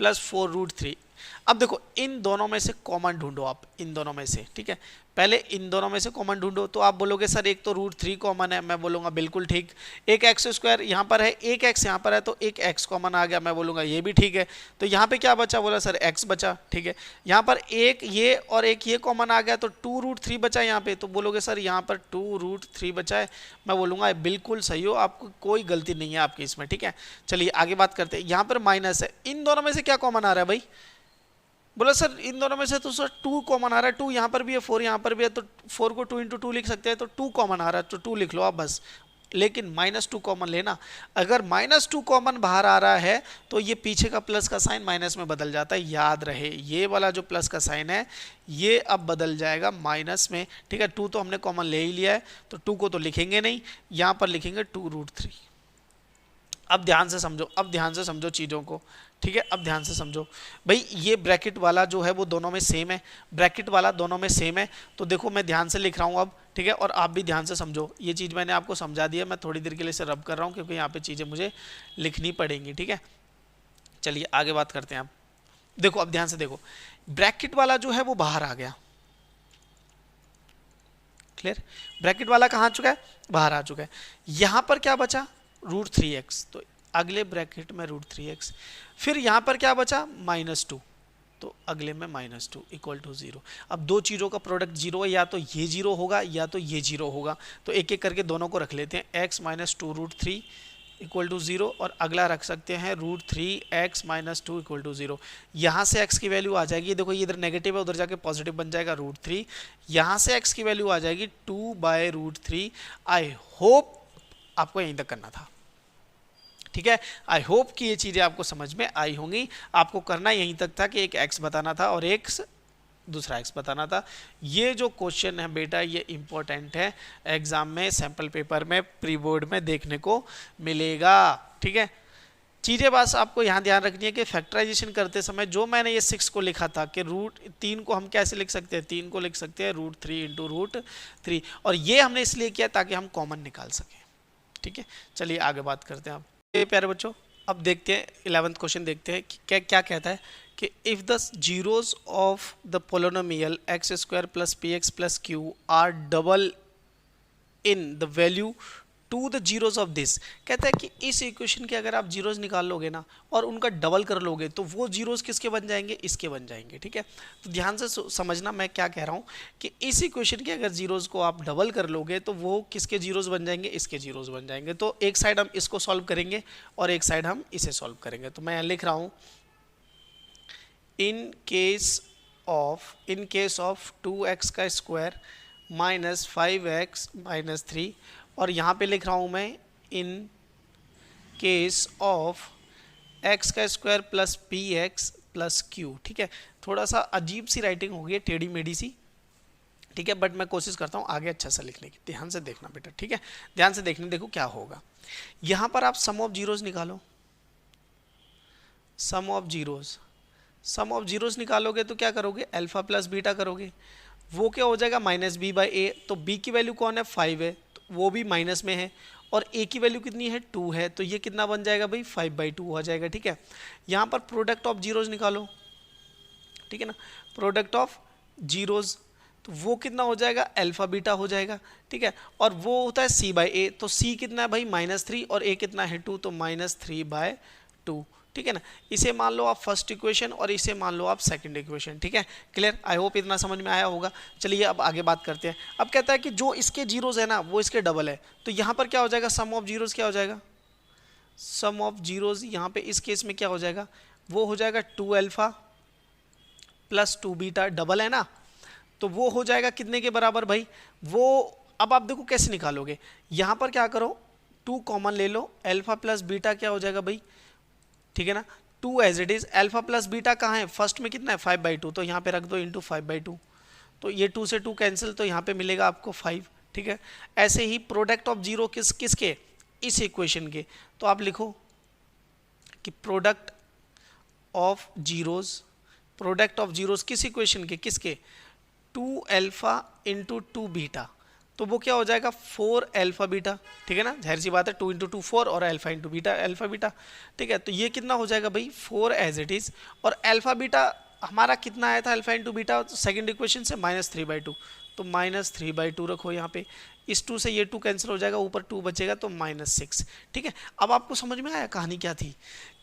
प्लस 4√3। अब देखो इन दोनों में से कॉमन ढूंढो आप, इन दोनों में से, ठीक है, पहले इन दोनों में से कॉमन ढूंढो। तो आप बोलोगे सर एक तो √3 कॉमन है, मैं बोलूँगा बिल्कुल ठीक, एक x² यहाँ पर है, एक x यहाँ पर है, तो एक x कॉमन आ गया, मैं बोलूँगा ये भी ठीक है। तो यहाँ पे क्या बचा, बोला सर x बचा, ठीक है, यहाँ पर एक ये और एक ये कॉमन आ गया, तो 2√3 बचा यहाँ पे, तो बोलोगे सर यहाँ पर 2√3 बचा है, मैं बोलूँगा बिल्कुल सही हो, आपको कोई गलती नहीं है आपकी इसमें, ठीक है। चलिए आगे बात करते हैं, यहाँ पर माइनस है, इन दोनों में से क्या कॉमन आ रहा है भाई, बोला सर इन दोनों में से तो सर 2 कॉमन आ रहा है, 2 यहाँ पर भी है, 4 यहाँ पर भी है, तो 4 को 2 इंटू 2 लिख सकते हैं, तो 2 कॉमन आ रहा है, तो 2 लिख लो आप बस, लेकिन -2 कॉमन लेना। अगर -2 कॉमन बाहर आ रहा है तो ये पीछे का प्लस का साइन माइनस में बदल जाता है, याद रहे ये वाला जो प्लस का साइन है ये अब बदल जाएगा माइनस में, ठीक है। 2 तो हमने कॉमन ले ही लिया है, तो 2 को तो लिखेंगे नहीं, यहाँ पर लिखेंगे 2√3। अब ध्यान से समझो, अब ध्यान से समझो चीज़ों को, ठीक है, अब ध्यान से समझो भाई, ये ब्रैकेट वाला जो है वो दोनों में सेम है, ब्रैकेट वाला दोनों में सेम है, तो देखो मैं ध्यान से लिख रहा हूँ अब, ठीक है, और आप भी ध्यान से समझो, ये चीज़ मैंने आपको समझा दी है, मैं थोड़ी देर के लिए इसे रब कर रहा हूँ क्योंकि यहाँ पे चीज़ें मुझे लिखनी पड़ेंगी, ठीक है। चलिए आगे बात करते हैं। आप देखो, अब ध्यान से देखो, ब्रैकेट वाला जो है वो बाहर आ गया, क्लियर, ब्रैकेट वाला कहाँ आ चुका है, बाहर आ चुका है। यहाँ पर क्या बचा, √3x, तो अगले ब्रैकेट में √3x, फिर यहाँ पर क्या बचा, -2, तो अगले में -2 इक्वल टू 0। अब दो चीज़ों का प्रोडक्ट 0 है, या तो ये 0 होगा या तो ये 0 होगा, तो एक एक करके दोनों को रख लेते हैं, x - 2√3 इक्वल टू 0, और अगला रख सकते हैं √3x - 2 इक्वल टू 0। यहाँ से x की वैल्यू आ जाएगी, देखो ये इधर नेगेटिव है, उधर जाके पॉजिटिव बन जाएगा √3, यहाँ से x की वैल्यू आ जाएगी 2/√3। आई होप आपको यहीं तक करना था, ठीक है, आई होप कि ये चीज़ें आपको समझ में आई होंगी। आपको करना यहीं तक था कि एक x बताना था और एक दूसरा x बताना था। ये जो क्वेश्चन है बेटा ये इंपॉर्टेंट है, एग्जाम में, सैम्पल पेपर में, प्री बोर्ड में देखने को मिलेगा, ठीक है। चीज़ें बस आपको यहाँ ध्यान रखनी है कि फैक्टराइजेशन करते समय जो मैंने ये 6 को लिखा था कि √3 को हम कैसे लिख सकते हैं, 3 को लिख सकते हैं √3 इंटू √3, और ये हमने इसलिए किया ताकि हम कॉमन निकाल सकें, ठीक है। चलिए आगे बात करते हैं। आप प्यारे बच्चों, अब देखते हैं 11th क्वेश्चन, देखते हैं कि क्या कहता है कि if the zeros of the polynomial x² + px + q are double in the value to the zeros of this. कहता है कि इस इक्वेशन के अगर आप जीरोस निकाल लोगे ना और उनका डबल कर लोगे तो वो जीरोस किसके बन जाएंगे, इसके बन जाएंगे, ठीक है। तो ध्यान से समझना मैं क्या कह रहा हूँ कि इस इक्वेशन के अगर जीरोस को आप डबल कर लोगे तो वो किसके जीरोस बन जाएंगे, इसके जीरोस बन जाएंगे। तो एक साइड हम इसको सॉल्व करेंगे और एक साइड हम इसे सॉल्व करेंगे। तो मैं यहाँ लिख रहा हूँ in case of 2x² - 5x - 3, और यहाँ पे लिख रहा हूँ मैं in case of x² + px + q, ठीक है। थोड़ा सा अजीब सी राइटिंग होगी, टेढ़ी मेढ़ी सी, ठीक है, बट मैं कोशिश करता हूँ आगे अच्छा सा लिखने की। ध्यान से देखना बेटा, ठीक है, ध्यान से देखने, देखो क्या होगा। यहाँ पर आप सम ऑफ जीरोस निकालो, सम ऑफ जीरोस निकालोगे तो क्या करोगे, अल्फा + बीटा करोगे, वो क्या हो जाएगा -b/a। तो b की वैल्यू कौन है, 5 है, तो वो भी माइनस में है, और a की वैल्यू कितनी है, 2 है, तो ये कितना बन जाएगा भाई, 5/2 हो जाएगा, ठीक है। यहाँ पर प्रोडक्ट ऑफ जीरोस निकालो, ठीक है ना, प्रोडक्ट ऑफ जीरोस, तो वो कितना हो जाएगा, अल्फा बीटा हो जाएगा, ठीक है। और वो होता है c/a, तो c कितना है भाई, -3, और a कितना है 2, तो -3/2, ठीक है ना। इसे मान लो आप फर्स्ट इक्वेशन और इसे मान लो आप सेकंड इक्वेशन, ठीक है। क्लियर, आई होप इतना समझ में आया होगा। चलिए अब आगे बात करते हैं। अब कहता है कि जो इसके जीरोज है ना वो इसके डबल है, तो यहाँ पर क्या हो जाएगा, सम ऑफ जीरोज क्या हो जाएगा, सम ऑफ जीरोज यहाँ पे इस केस में क्या हो जाएगा, वो हो जाएगा 2 अल्फा प्लस 2 बीटा, डबल है ना, तो वो हो जाएगा कितने के बराबर भाई, वो अब आप देखो कैसे निकालोगे, यहाँ पर क्या करो 2 कॉमन ले लो, अल्फा प्लस बीटा क्या हो जाएगा भाई, ठीक है ना, 2 as it is, alpha plus beta कहाँ है, फर्स्ट में कितना है 5/2, तो यहाँ पे रख दो इंटू 5/2, तो ये 2 से 2 कैंसिल, तो यहाँ पे मिलेगा आपको 5, ठीक है। ऐसे ही प्रोडक्ट ऑफ जीरो किसके, इस इक्वेशन के, तो आप लिखो कि प्रोडक्ट ऑफ जीरोज किस इक्वेशन के, किसके, 2 अल्फा इंटू 2 बीटा, तो वो क्या हो जाएगा 4 अल्फा बीटा, ठीक है ना, जाहिर सी बात है 2 इंटू 2 4 और alpha into beta alpha beta, ठीक है। तो ये कितना हो जाएगा भाई 4 एज इट इज, और अल्फा बीटा हमारा कितना आया था alpha into beta second equation से -3/2, तो -3/2 रखो यहाँ पे, इस 2 से ये 2 कैंसिल हो जाएगा, ऊपर 2 बचेगा तो -6, ठीक है। अब आपको समझ में आया कहानी क्या थी,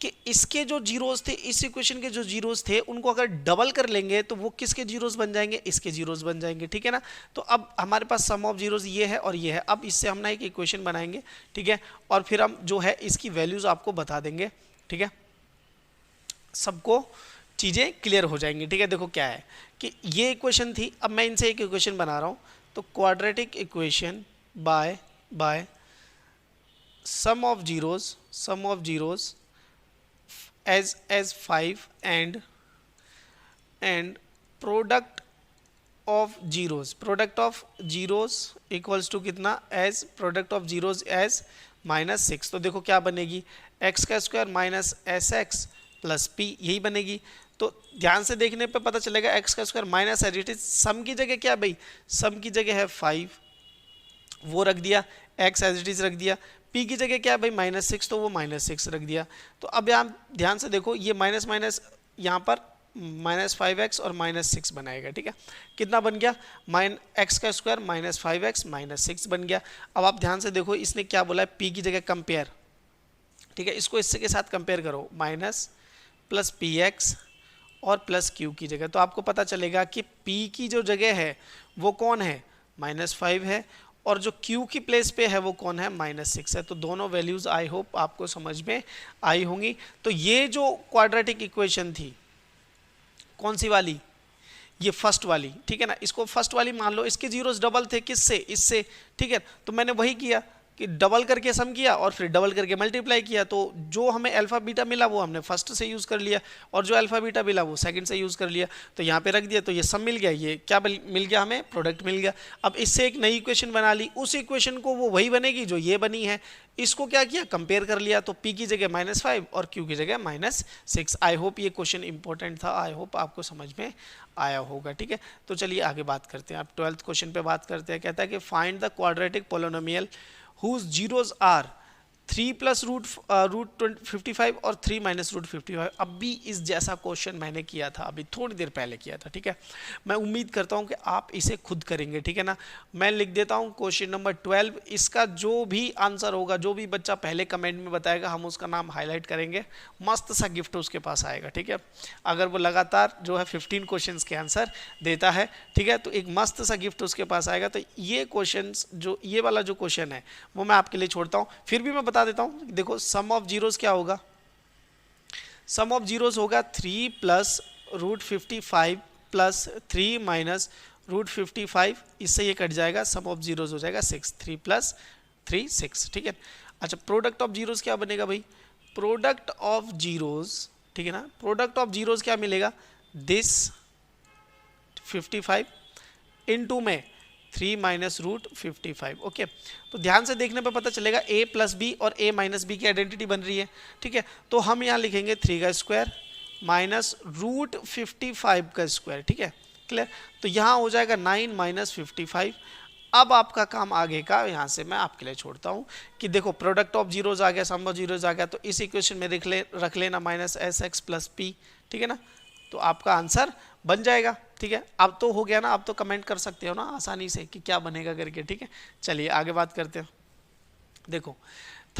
कि इसके जो जीरोज थे, इस इक्वेशन के जो जीरोज थे, उनको अगर डबल कर लेंगे तो वो किसके जीरोज बन जाएंगे, इसके जीरोज बन जाएंगे, ठीक है ना। तो अब हमारे पास सम ऑफ जीरोज ये है और ये है, अब इससे हम ना एक इक्वेशन बनाएंगे, ठीक है, और फिर हम जो है इसकी वैल्यूज आपको बता देंगे, ठीक है, सबको चीज़ें क्लियर हो जाएंगी, ठीक है। देखो क्या है कि ये इक्वेशन थी, अब मैं इनसे एक इक्वेशन बना रहा हूँ, तो quadratic equation by sum of zeros as 5 and product of zeros equals to कितना, as product of zeros as -6, तो देखो क्या बनेगी, x का square minus SX plus P, यही बनेगी। तो ध्यान से देखने पे पता चलेगा x का square minus as it is, sum की जगह क्या भाई, सम की जगह है 5, वो रख दिया, x एज इट इज रख दिया, p की जगह क्या है भाई -6, तो वो -6 रख दिया। तो अब यहाँ ध्यान से देखो, ये माइनस माइनस यहाँ पर -5x और -6 बनाएगा, ठीक है, कितना बन गया, x का स्क्वायर -5x -6 बन गया। अब आप ध्यान से देखो, इसने क्या बोला है, p की जगह कंपेयर, ठीक है, इसको इससे के साथ कंपेयर करो, माइनस प्लस px और प्लस q की जगह, तो आपको पता चलेगा कि p की जो जगह है वो कौन है, -5 है, और जो q की प्लेस पे है वो कौन है, -6 है। तो दोनों वैल्यूज आई होप आपको समझ में आई होंगी। तो ये जो क्वाड्रेटिक इक्वेशन थी, कौन सी वाली, ये फर्स्ट वाली, ठीक है ना, इसको फर्स्ट वाली मान लो, इसके जीरोस डबल थे किससे, इससे, ठीक है, तो मैंने वही किया कि डबल करके सम किया और फिर डबल करके मल्टीप्लाई किया, तो जो हमें अल्फा बीटा मिला वो हमने फर्स्ट से यूज़ कर लिया, और जो अल्फा बीटा मिला वो सेकंड से यूज़ कर लिया, तो यहाँ पे रख दिया, तो ये सम मिल गया, ये क्या मिल गया हमें, प्रोडक्ट मिल गया। अब इससे एक नई इक्वेशन बना ली, उस इक्वेशन को वो वही बनेगी जो ये बनी है, इसको क्या किया, कंपेयर कर लिया, तो p की जगह -5 और q की जगह -6। आई होप ये क्वेश्चन इंपॉर्टेंट था, आई होप आपको समझ में आया होगा, ठीक है। तो चलिए आगे बात करते हैं, आप 12th क्वेश्चन पे बात करते हैं। कहता है कि find the quadratic polynomial whose zeros are 3 plus root 55 और 3 माइनस रूट 55। अब भी इस जैसा क्वेश्चन मैंने किया था, अभी थोड़ी देर पहले किया था, ठीक है। मैं उम्मीद करता हूं कि आप इसे खुद करेंगे, ठीक है ना। मैं लिख देता हूं क्वेश्चन नंबर 12, इसका जो भी आंसर होगा, जो भी बच्चा पहले कमेंट में बताएगा, हम उसका नाम हाईलाइट करेंगे, मस्त सा गिफ्ट उसके पास आएगा, ठीक है, अगर वो लगातार जो है 15 क्वेश्चन के आंसर देता है, ठीक है, तो एक मस्त सा गिफ्ट उसके पास आएगा। तो ये क्वेश्चन, जो ये वाला जो क्वेश्चन है वो मैं आपके लिए छोड़ता हूँ, फिर भी मैं बता देता हूं। देखो सम ऑफ जीरोस क्या होगा, सम ऑफ जीरोस होगा 3 plus root 55 plus 3 minus root 55, इससे ये कट जाएगा, सम ऑफ जीरोस हो जाएगा 6, 3 प्लस 3 6, ठीक है। अच्छा, प्रोडक्ट ऑफ जीरोस क्या बनेगा भाई, प्रोडक्ट ऑफ जीरोस, ठीक है ना, प्रोडक्ट ऑफ जीरोस क्या मिलेगा, दिस 55 इनटू में 3 माइनस रूट 55, ओके। तो ध्यान से देखने पे पता चलेगा a प्लस बी और a माइनस बी की आइडेंटिटी बन रही है, ठीक है। तो हम यहाँ लिखेंगे 3 का स्क्वायर माइनस रूट 55 का स्क्वायर, ठीक है, क्लियर। तो यहाँ हो जाएगा 9 माइनस 55। अब आपका काम आगे का यहाँ से मैं आपके लिए छोड़ता हूँ कि देखो प्रोडक्ट ऑफ जीरोज आ गया, सम ऑफ जीरोज आ गया, तो इस इक्वेशन में रख लेना माइनस SX प्लस पी, ठीक है ना, तो आपका आंसर बन जाएगा, ठीक है। अब तो हो गया ना, अब तो कमेंट कर सकते हो ना आसानी से कि क्या बनेगा करके, ठीक है। चलिए आगे बात करते हैं। देखो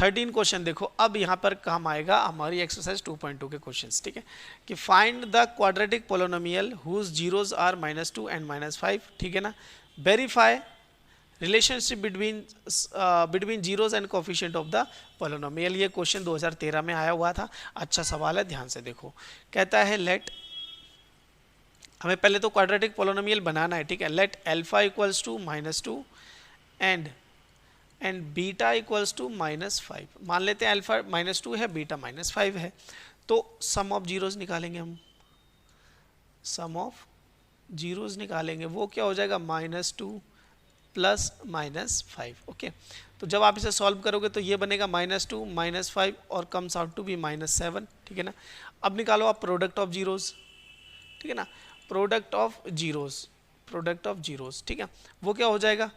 13 क्वेश्चन देखो, अब यहाँ पर काम आएगा हमारी एक्सरसाइज 2.2 के क्वेश्चंस, ठीक है, कि find the quadratic polynomial whose zeros are -2 and -5, ठीक है ना, verify relationship between zeros and coefficient of the polynomial. ये क्वेश्चन 2013 में आया हुआ था, अच्छा सवाल है, ध्यान से देखो। कहता है लेट, हमें पहले तो क्वाड्रेटिक पोलिनोमियल बनाना है, ठीक है, let alpha equals to -2 and beta equals to -5। मान लेते हैं अल्फा -2 है, बीटा -5 है, तो सम ऑफ जीरोज निकालेंगे हम, सम ऑफ जीरोज निकालेंगे, वो क्या हो जाएगा -2 प्लस -5, ओके। तो जब आप इसे सॉल्व करोगे तो ये बनेगा -2 -5 और कम्स आउट टू बी -7, ठीक है ना। अब निकालो आप प्रोडक्ट ऑफ जीरोज, ठीक है ना, प्रोडक्ट ऑफ जीरोज, ठीक है, वो क्या हो जाएगा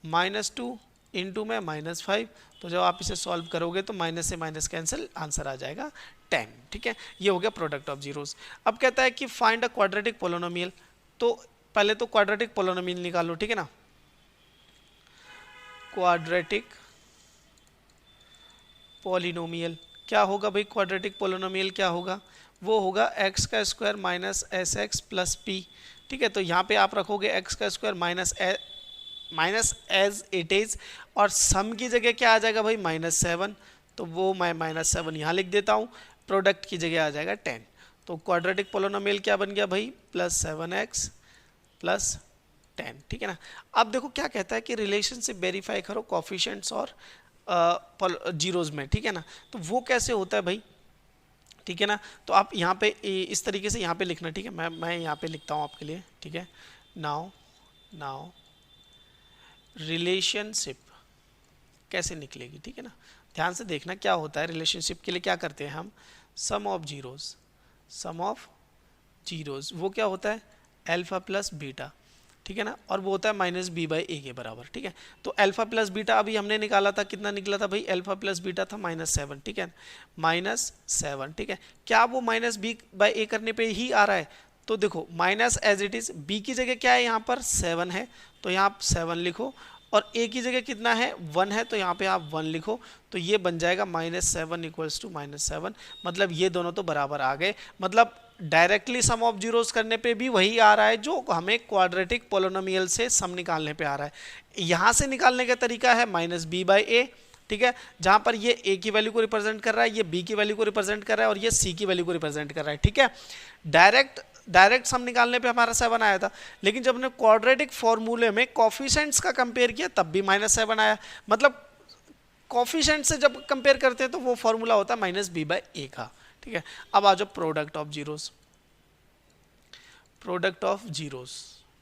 -2 इंटू में -5, तो जब आप इसे सॉल्व करोगे तो माइनस से माइनस कैंसिल, आंसर आ जाएगा 10, ठीक है, ये हो गया प्रोडक्ट ऑफ जीरोज। अब कहता है कि फाइंड अ क्वाड्रेटिक पोलिनोमियल, तो पहले तो क्वाड्रेटिक पोलिनोमियल निकालो, ठीक है ना, क्वाड्रेटिक पोलिनोमियल क्या होगा भाई, क्वाड्रेटिक पोलिनोमियल क्या होगा, वो होगा एक्स का square minus S X plus P, ठीक है। तो यहाँ पे आप रखोगे एक्स का square minus as it is, और सम की जगह क्या आ जाएगा भाई -7, तो वो मैं -7 यहाँ लिख देता हूँ, प्रोडक्ट की जगह आ जाएगा 10। तो क्वाड्रेटिक पोलिनोमियल क्या बन गया भाई, +7x + 10, ठीक है ना। अब देखो क्या कहता है कि रिलेशनशिप वेरीफाई करो कोफिशिएंट्स और जीरोज में, ठीक है ना। तो वो कैसे होता है भाई, ठीक है ना। तो आप यहाँ पे इस तरीके से यहाँ पे लिखना, ठीक है, मैं यहाँ पे लिखता हूँ आपके लिए, ठीक है। नाउ रिलेशनशिप कैसे निकलेगी, ठीक है ना, ध्यान से देखना क्या होता है। रिलेशनशिप के लिए क्या करते हैं हम, सम ऑफ जीरोज, वो क्या होता है अल्फा प्लस बीटा, ठीक है ना, और वो होता है -b/a के बराबर, ठीक है। तो अल्फा प्लस बीटा अभी हमने निकाला था, कितना निकला था भाई, अल्फा प्लस बीटा था -7, ठीक है, -7, ठीक है। क्या वो -b/a करने पे ही आ रहा है, तो देखो minus as it is, b की जगह क्या है यहाँ पर 7 है, तो यहाँ आप 7 लिखो, और a की जगह कितना है 1 है, तो यहाँ पे आप 1 लिखो, तो ये बन जाएगा -7 = -7, मतलब ये दोनों तो बराबर आ गए। मतलब डायरेक्टली सम ऑफ जीरोस करने पे भी वही आ रहा है जो हमें क्वाड्रेटिक पोलिनोमियल से सम निकालने पे आ रहा है। यहाँ से निकालने का तरीका है -b/a, ठीक है, जहाँ पर ये a की वैल्यू को रिप्रेजेंट कर रहा है, ये b की वैल्यू को रिप्रेजेंट कर रहा है, और ये c की वैल्यू को रिप्रेजेंट कर रहा है, ठीक है। डायरेक्ट सम निकालने पे हमारा 7 आया था, लेकिन जब हमने क्वाड्रेटिक फॉर्मूले में कोफिशिएंट्स का कंपेयर किया तब भी -7 आया। मतलब कोफिशिएंट से जब कंपेयर करते हैं तो वो फॉर्मूला होता है -b/a का, ठीक है। अब आ जाओ प्रोडक्ट ऑफ जीरोस,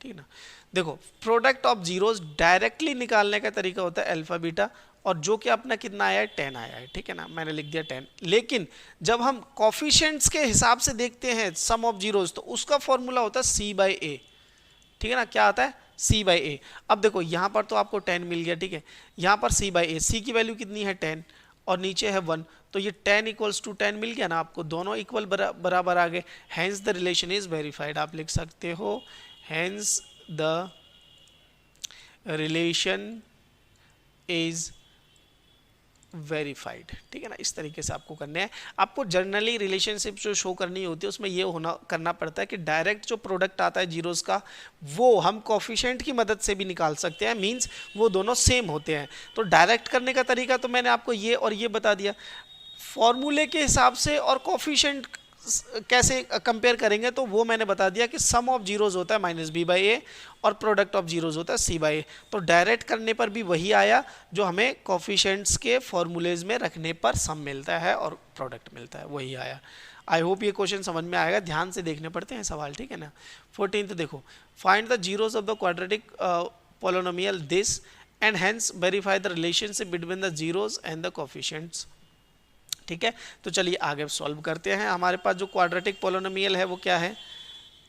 ठीक है ना। देखो प्रोडक्ट ऑफ जीरोस डायरेक्टली निकालने का तरीका होता है अल्फा बीटा, और जो कि अपना कितना आया है 10 आया है, ठीक है ना, मैंने लिख दिया 10। लेकिन जब हम कोफिशिएंट्स के हिसाब से देखते हैं सम ऑफ जीरोस, तो उसका फॉर्मूला होता है c/a, ठीक है ना, क्या आता है c/a। अब देखो यहाँ पर तो आपको 10 मिल गया, ठीक है, यहाँ पर c/a, c की वैल्यू कितनी है 10 और नीचे है 1, तो ये 10 = 10 मिल गया ना आपको, दोनों इक्वल बराबर आ गए, hence the relation is verified. आप लिख सकते हो hence the relation is verified, ठीक है ना। इस तरीके से आपको करना है। आपको जनरली रिलेशनशिप जो शो करनी होती है उसमें ये करना पड़ता है कि डायरेक्ट जो प्रोडक्ट आता है जीरोस का वो हम कोफिशिएंट की मदद से भी निकाल सकते हैं, मींस वो दोनों सेम होते हैं। तो डायरेक्ट करने का तरीका तो मैंने आपको ये और ये बता दिया, फॉर्मूले के हिसाब से और कोफिशिएंट कैसे कंपेयर करेंगे तो वो मैंने बता दिया कि सम ऑफ जीरोस होता है -b/a और प्रोडक्ट ऑफ जीरोस होता है c/a। तो डायरेक्ट करने पर भी वही आया जो हमें कोफिशिएंट्स के फॉर्मूलेज में रखने पर सम मिलता है और प्रोडक्ट मिलता है, वही आया। आई होप ये क्वेश्चन समझ में आएगा, ध्यान से देखने पड़ते हैं सवाल, ठीक है ना। 14th देखो, find the zeros of the quadratic polynomial this and hence verify the relationship between the zeros and the coefficients, ठीक है। तो चलिए आगे सॉल्व करते हैं। हमारे पास जो क्वाड्रेटिक पोलिनोमियल है वो क्या है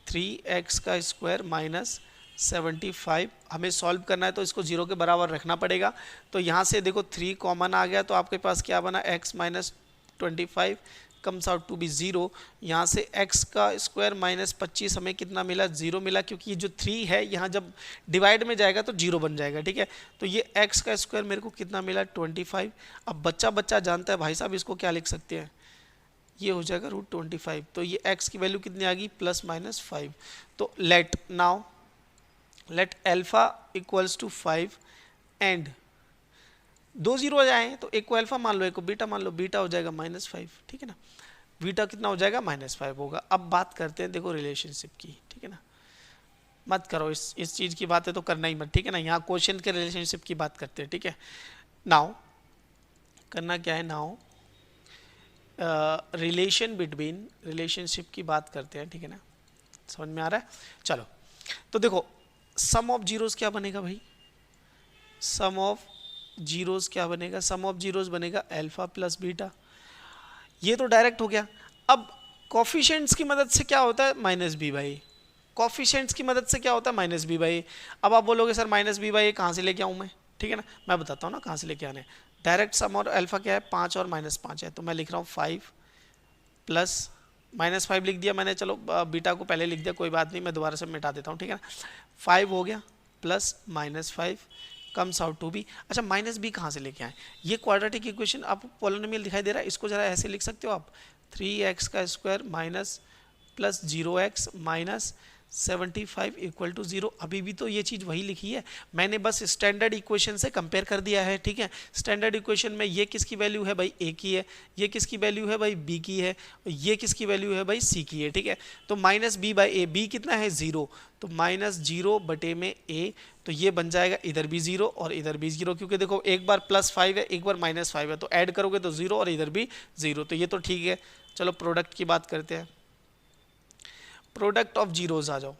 3x² - 75। हमें सॉल्व करना है तो इसको 0 के बराबर रखना पड़ेगा। तो यहाँ से देखो 3 कॉमन आ गया, तो आपके पास क्या बना x - 25 comes out to be 0। यहाँ से x का स्क्वायर माइनस 25 हमें कितना मिला, 0 मिला, क्योंकि ये जो 3 है यहाँ जब डिवाइड में जाएगा तो 0 बन जाएगा, ठीक है। तो ये x का स्क्वायर मेरे को कितना मिला, 25। अब बच्चा बच्चा जानता है भाई साहब, इसको क्या लिख सकते हैं, ये हो जाएगा √25। तो ये x की वैल्यू कितनी आ गई, +-5। तो let alpha equals to 5 and 2 0 आ जाए तो एक को अल्फा मान लो, एक को बीटा मान लो, बीटा हो जाएगा -5, ठीक है ना। बीटा कितना हो जाएगा, -5 होगा। अब बात करते हैं देखो रिलेशनशिप की, ठीक है ना। मत करो इस चीज़ की बातें तो करना ही मत, ठीक है ना। यहाँ क्वेश्चन के रिलेशनशिप की बात करते हैं, ठीक है। नाउ करना क्या है, नाउ रिलेशनशिप की बात करते हैं, ठीक है ना। समझ में आ रहा है, चलो। तो देखो सम ऑफ जीरोस क्या बनेगा भाई, सम ऑफ जीरोस क्या बनेगा, सम ऑफ जीरोस बनेगा अल्फा प्लस बीटा। ये तो डायरेक्ट हो गया। अब कोफिशिएंट्स की मदद से क्या होता है, -b/a। कोफिशिएंट्स की मदद से क्या होता है, -b/a। अब आप बोलोगे सर -b/a कहाँ से लेके आऊँ मैं, ठीक है ना। मैं बताता हूँ ना कहाँ से लेके आने। डायरेक्ट सम और अल्फा क्या है, 5 और -5 है, तो मैं लिख रहा हूँ 5 प्लस -5 लिख दिया मैंने, चलो बीटा को पहले लिख दिया, कोई बात नहीं, मैं दोबारा से मिटा देता हूँ, ठीक है ना। 5 हो गया plus -5 comes out to be. अच्छा -b कहाँ से लेके आए, ये क्वाड्रेटिक इक्वेशन आपको पॉलिनोमियल दिखाई दे रहा है, इसको जरा ऐसे लिख सकते हो आप, 3x का square minus plus 0x minus 75 equal to 0। अभी भी तो ये चीज़ वही लिखी है, मैंने बस स्टैंडर्ड इक्वेशन से कंपेयर कर दिया है, ठीक है। स्टैंडर्ड इक्वेशन में ये किसकी वैल्यू है भाई, a की है, ये किसकी वैल्यू है भाई b की है, ये किसकी वैल्यू है भाई c की है, ठीक है। तो -b/a, b कितना है 0, तो -0/a, तो ये बन जाएगा इधर भी 0 और इधर भी 0, क्योंकि देखो एक बार +5 है एक बार -5 है, तो ऐड करोगे तो 0 और इधर भी 0, तो ये तो ठीक है। चलो प्रोडक्ट की बात करते हैं, प्रोडक्ट ऑफ जीरोस आ जाओ।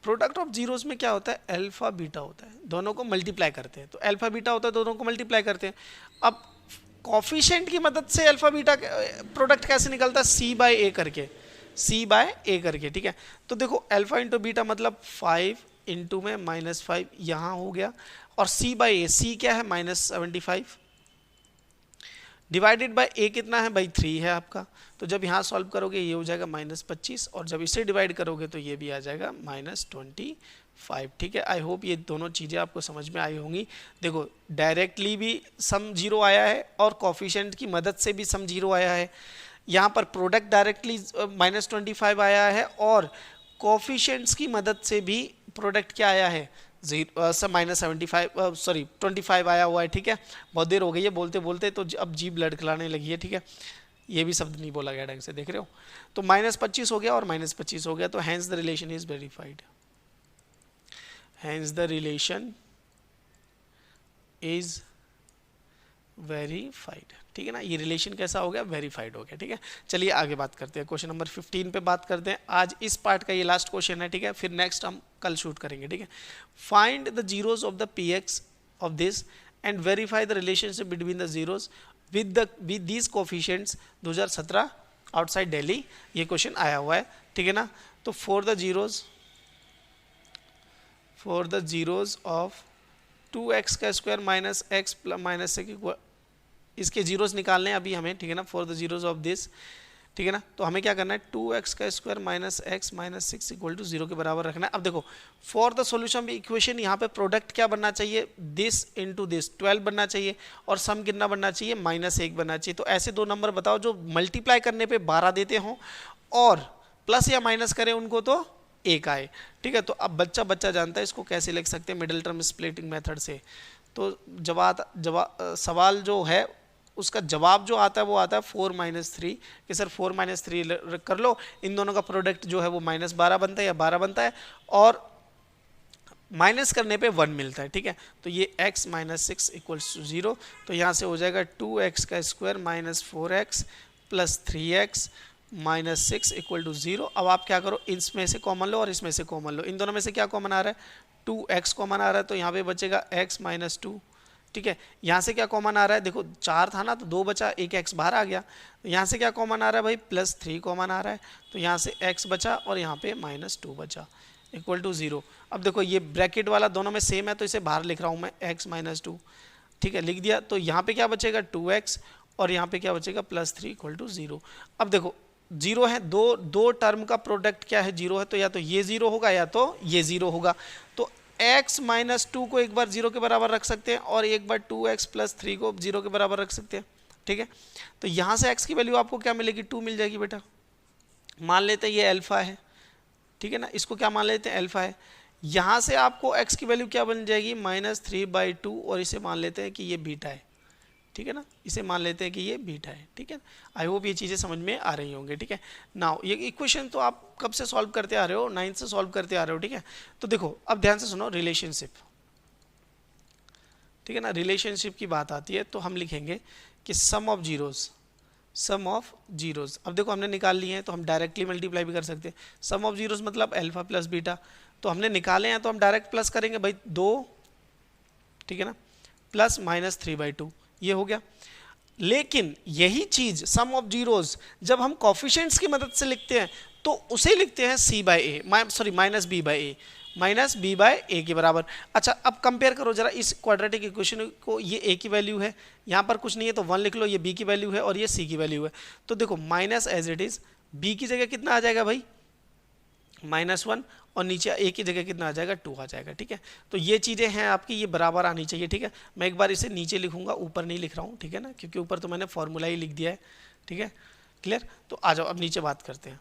प्रोडक्ट ऑफ जीरोस में क्या होता है, अल्फा बीटा होता है, दोनों को मल्टीप्लाई करते हैं, तो अल्फा बीटा होता है, दोनों को मल्टीप्लाई करते हैं। अब कॉफिशिएंट की मदद से अल्फा बीटा प्रोडक्ट कैसे निकलता है, c/a करके, c/a करके, ठीक है। तो देखो अल्फा इंटू बीटा मतलब 5 इंटू में -5 यहाँ हो गया, और c/a, c क्या है -75 डिवाइडेड बाय a कितना है भाई 3 है आपका। तो जब यहाँ सॉल्व करोगे ये हो जाएगा -25, और जब इसे डिवाइड करोगे तो ये भी आ जाएगा -25, ठीक है। आई होप ये दोनों चीज़ें आपको समझ में आई होंगी। देखो डायरेक्टली भी सम 0 आया है और कोफिशिएंट की मदद से भी सम 0 आया है। यहाँ पर प्रोडक्ट डायरेक्टली -25 आया है, और कोफिशिएंट्स की मदद से भी प्रोडक्ट क्या आया है, -25 आया हुआ है, ठीक है। बहुत देर हो गई है बोलते बोलते, तो अब जीभ लड़खड़ाने लगी है, ठीक है। ये भी शब्द नहीं बोला गया ढंग से, देख रहे हो। तो -25 हो गया और -25 हो गया, तो hence the relation is verified, hence the relation is verified, ठीक है ना। ये रिलेशन कैसा हो गया, वेरीफाइड हो गया, ठीक है। चलिए आगे बात करते हैं, क्वेश्चन नंबर 15 पे बात करते हैं। आज इस पार्ट का ये लास्ट क्वेश्चन है, ठीक है, फिर नेक्स्ट हम कल शूट करेंगे, ठीक है। Find the zeros of the px of this and verify the relationship between the zeros with these coefficients 2017 outside Delhi, ये क्वेश्चन आया हुआ है, ठीक है ना। तो for the zeros of 2x का स्क्वायर माइनस x माइनस इसके जीरोस निकालने हैं अभी हमें, ठीक है ना। For the zeros of this, ठीक है ना। तो हमें क्या करना है, 2x का square minus x minus 6 equal to 0 के बराबर रखना है। अब देखो फॉर द सॉल्यूशन इक्वेशन, यहाँ पे प्रोडक्ट क्या बनना चाहिए, दिस इंटू दिस 12 बनना चाहिए, और सम कितना बनना चाहिए, -1 बनना चाहिए। तो ऐसे दो नंबर बताओ जो मल्टीप्लाई करने पे 12 देते हों और प्लस या माइनस करें उनको तो 1 आए, ठीक है। तो अब बच्चा बच्चा जानता है इसको कैसे लिख सकते हैं, मिडिल टर्म स्प्लिटिंग मेथड से। तो सवाल जो है उसका जवाब जो आता है वो आता है 4 - 3, कि सर 4 - 3 कर लो, इन दोनों का प्रोडक्ट जो है वो -12 बनता है या 12 बनता है, और माइनस करने पे 1 मिलता है, ठीक है। तो ये x - 6 इक्वल्स टू 0, तो यहाँ से हो जाएगा 2x का square minus 4x plus 3x minus 6 equal to 0। अब आप क्या करो, इसमें से कॉमन लो और इसमें से कॉमन लो, इन दोनों में से क्या कॉमन आ रहा है, 2x कॉमन आ रहा है, तो यहाँ पे बचेगा x - 2, ठीक है। यहाँ से क्या कॉमन आ रहा है, देखो 4 था ना तो 2 बचा, एक x बाहर आ गया। यहाँ से क्या कॉमन आ रहा है भाई, +3 कॉमन आ रहा है, तो यहाँ से x बचा और यहाँ पे -2 बचा इक्वल टू 0। अब देखो ये ब्रैकेट वाला दोनों में सेम है, तो इसे बाहर लिख रहा हूँ मैं x - 2, ठीक है, लिख दिया। तो यहाँ पे क्या बचेगा 2x, और यहाँ पे क्या बचेगा +3 = 0। अब देखो 0 है, दो टर्म का प्रोडक्ट क्या है 0 है, तो या तो ये 0 होगा या तो ये 0 होगा। तो x - 2 को एक बार 0 के बराबर रख सकते हैं और एक बार 2x + 3 को 0 के बराबर रख सकते हैं, ठीक है। तो यहाँ से x की वैल्यू आपको क्या मिलेगी, 2 मिल जाएगी बेटा। मान लेते हैं ये अल्फा है, ठीक है ना, इसको क्या मान लेते हैं, अल्फा है। यहाँ से आपको x की वैल्यू क्या बन जाएगी, -3/2, और इसे मान लेते हैं कि ये बीटा है, ठीक है ना, इसे मान लेते हैं कि ये बीटा है, ठीक है। आई होप ये चीज़ें समझ में आ रही होंगी, ठीक है। नाउ ये इक्वेशन तो आप कब से सॉल्व करते आ रहे हो, 9th से सॉल्व करते आ रहे हो, ठीक है। तो देखो अब ध्यान से सुनो, रिलेशनशिप, ठीक है ना, रिलेशनशिप की बात आती है तो हम लिखेंगे कि सम ऑफ जीरोज। अब देखो हमने निकाल लिए हैं तो हम डायरेक्टली मल्टीप्लाई भी कर सकते हैं। सम ऑफ जीरोज मतलब अल्फा प्लस बीटा, तो हमने निकाले हैं तो हम डायरेक्ट प्लस करेंगे भाई 2, ठीक है ना, प्लस -3/2, ये हो गया। लेकिन यही चीज सम ऑफ जीरोज जब हम कोफिशिएंट्स की मदद से लिखते हैं तो उसे लिखते हैं c/a, -b/a के बराबर। अच्छा अब कंपेयर करो जरा इस क्वाड्रेटिक इक्वेशन को, ये a की वैल्यू है, यहाँ पर कुछ नहीं है तो 1 लिख लो, ये b की वैल्यू है और ये c की वैल्यू है। तो देखो minus as it is, b की जगह कितना आ जाएगा भाई, -1, और नीचे a की जगह कितना आ जाएगा, 2 आ जाएगा, ठीक है। तो ये चीज़ें हैं आपकी, ये बराबर आनी चाहिए, ठीक है। मैं एक बार इसे नीचे लिखूंगा, ऊपर नहीं लिख रहा हूँ, ठीक है ना, क्योंकि ऊपर तो मैंने फॉर्मूला ही लिख दिया है, ठीक है, क्लियर। तो आ जाओ अब नीचे बात करते हैं।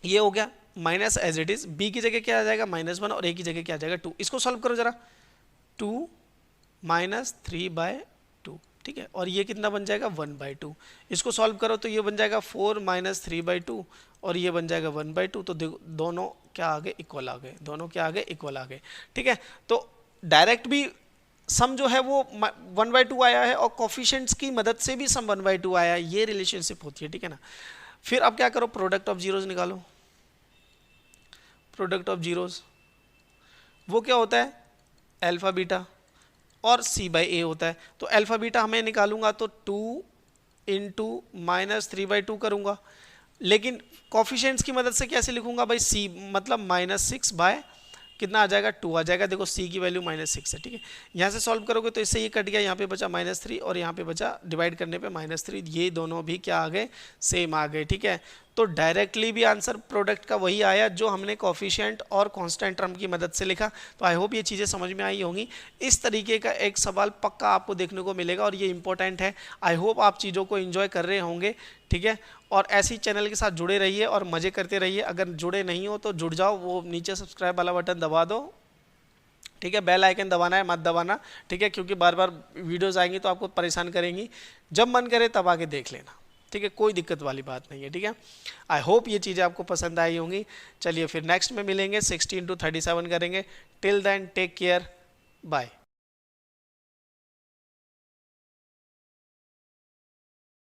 ये हो गया minus as it is, b की जगह क्या आ जाएगा, -1, और a की जगह क्या आ जाएगा, 2। इसको सॉल्व करो जरा, 2 - 3/2, ठीक है, और ये कितना बन जाएगा, 1/2। इसको सॉल्व करो तो ये बन जाएगा 4 - 3/2 और ये बन जाएगा 1/2। तो दोनों क्या आ गए, इक्वल आ गए, दोनों क्या आ गए, इक्वल आ गए, ठीक है। तो डायरेक्ट भी सम जो है वो 1/2 आया है और कोफिशिएंट्स की मदद से भी सम 1/2 आया है, ये रिलेशनशिप होती है, ठीक है ना। फिर अब क्या करो, प्रोडक्ट ऑफ जीरोज निकालो। प्रोडक्ट ऑफ जीरोज वो क्या होता है, अल्फा बीटा और c/a होता है। तो अल्फा बीटा हमें निकालूंगा तो 2 × -3/2 करूंगा, लेकिन कोफिशिएंट्स की मदद से कैसे लिखूंगा भाई, c मतलब -6 बाय कितना आ जाएगा, 2 आ जाएगा। देखो c की वैल्यू -6 है, ठीक है। यहाँ से सॉल्व करोगे तो इससे ये कट गया, यहाँ पे बचा -3 और यहाँ पे बचा डिवाइड करने पे -3, ये दोनों भी क्या आ गए, सेम आ गए, ठीक है। तो डायरेक्टली भी आंसर प्रोडक्ट का वही आया जो हमने कोफिशिएंट और कांस्टेंट टर्म की मदद से लिखा। तो आई होप ये चीज़ें समझ में आई होंगी। इस तरीके का एक सवाल पक्का आपको देखने को मिलेगा और ये इंपॉर्टेंट है। आई होप आप चीज़ों को एंजॉय कर रहे होंगे, ठीक है। और ऐसे ही चैनल के साथ जुड़े रहिए और मज़े करते रहिए। अगर जुड़े नहीं हो तो जुड़ जाओ, वो नीचे सब्सक्राइब वाला बटन दबा दो, ठीक है। बेल आइकन दबाना है, मत दबाना, ठीक है, क्योंकि बार बार वीडियोस आएंगी तो आपको परेशान करेंगी। जब मन करे तब आके देख लेना, ठीक है, कोई दिक्कत वाली बात नहीं है, ठीक है। आई होप ये चीज़ें आपको पसंद आई होंगी। चलिए फिर नेक्स्ट में मिलेंगे, 16 to 37 करेंगे। Till then take care, bye.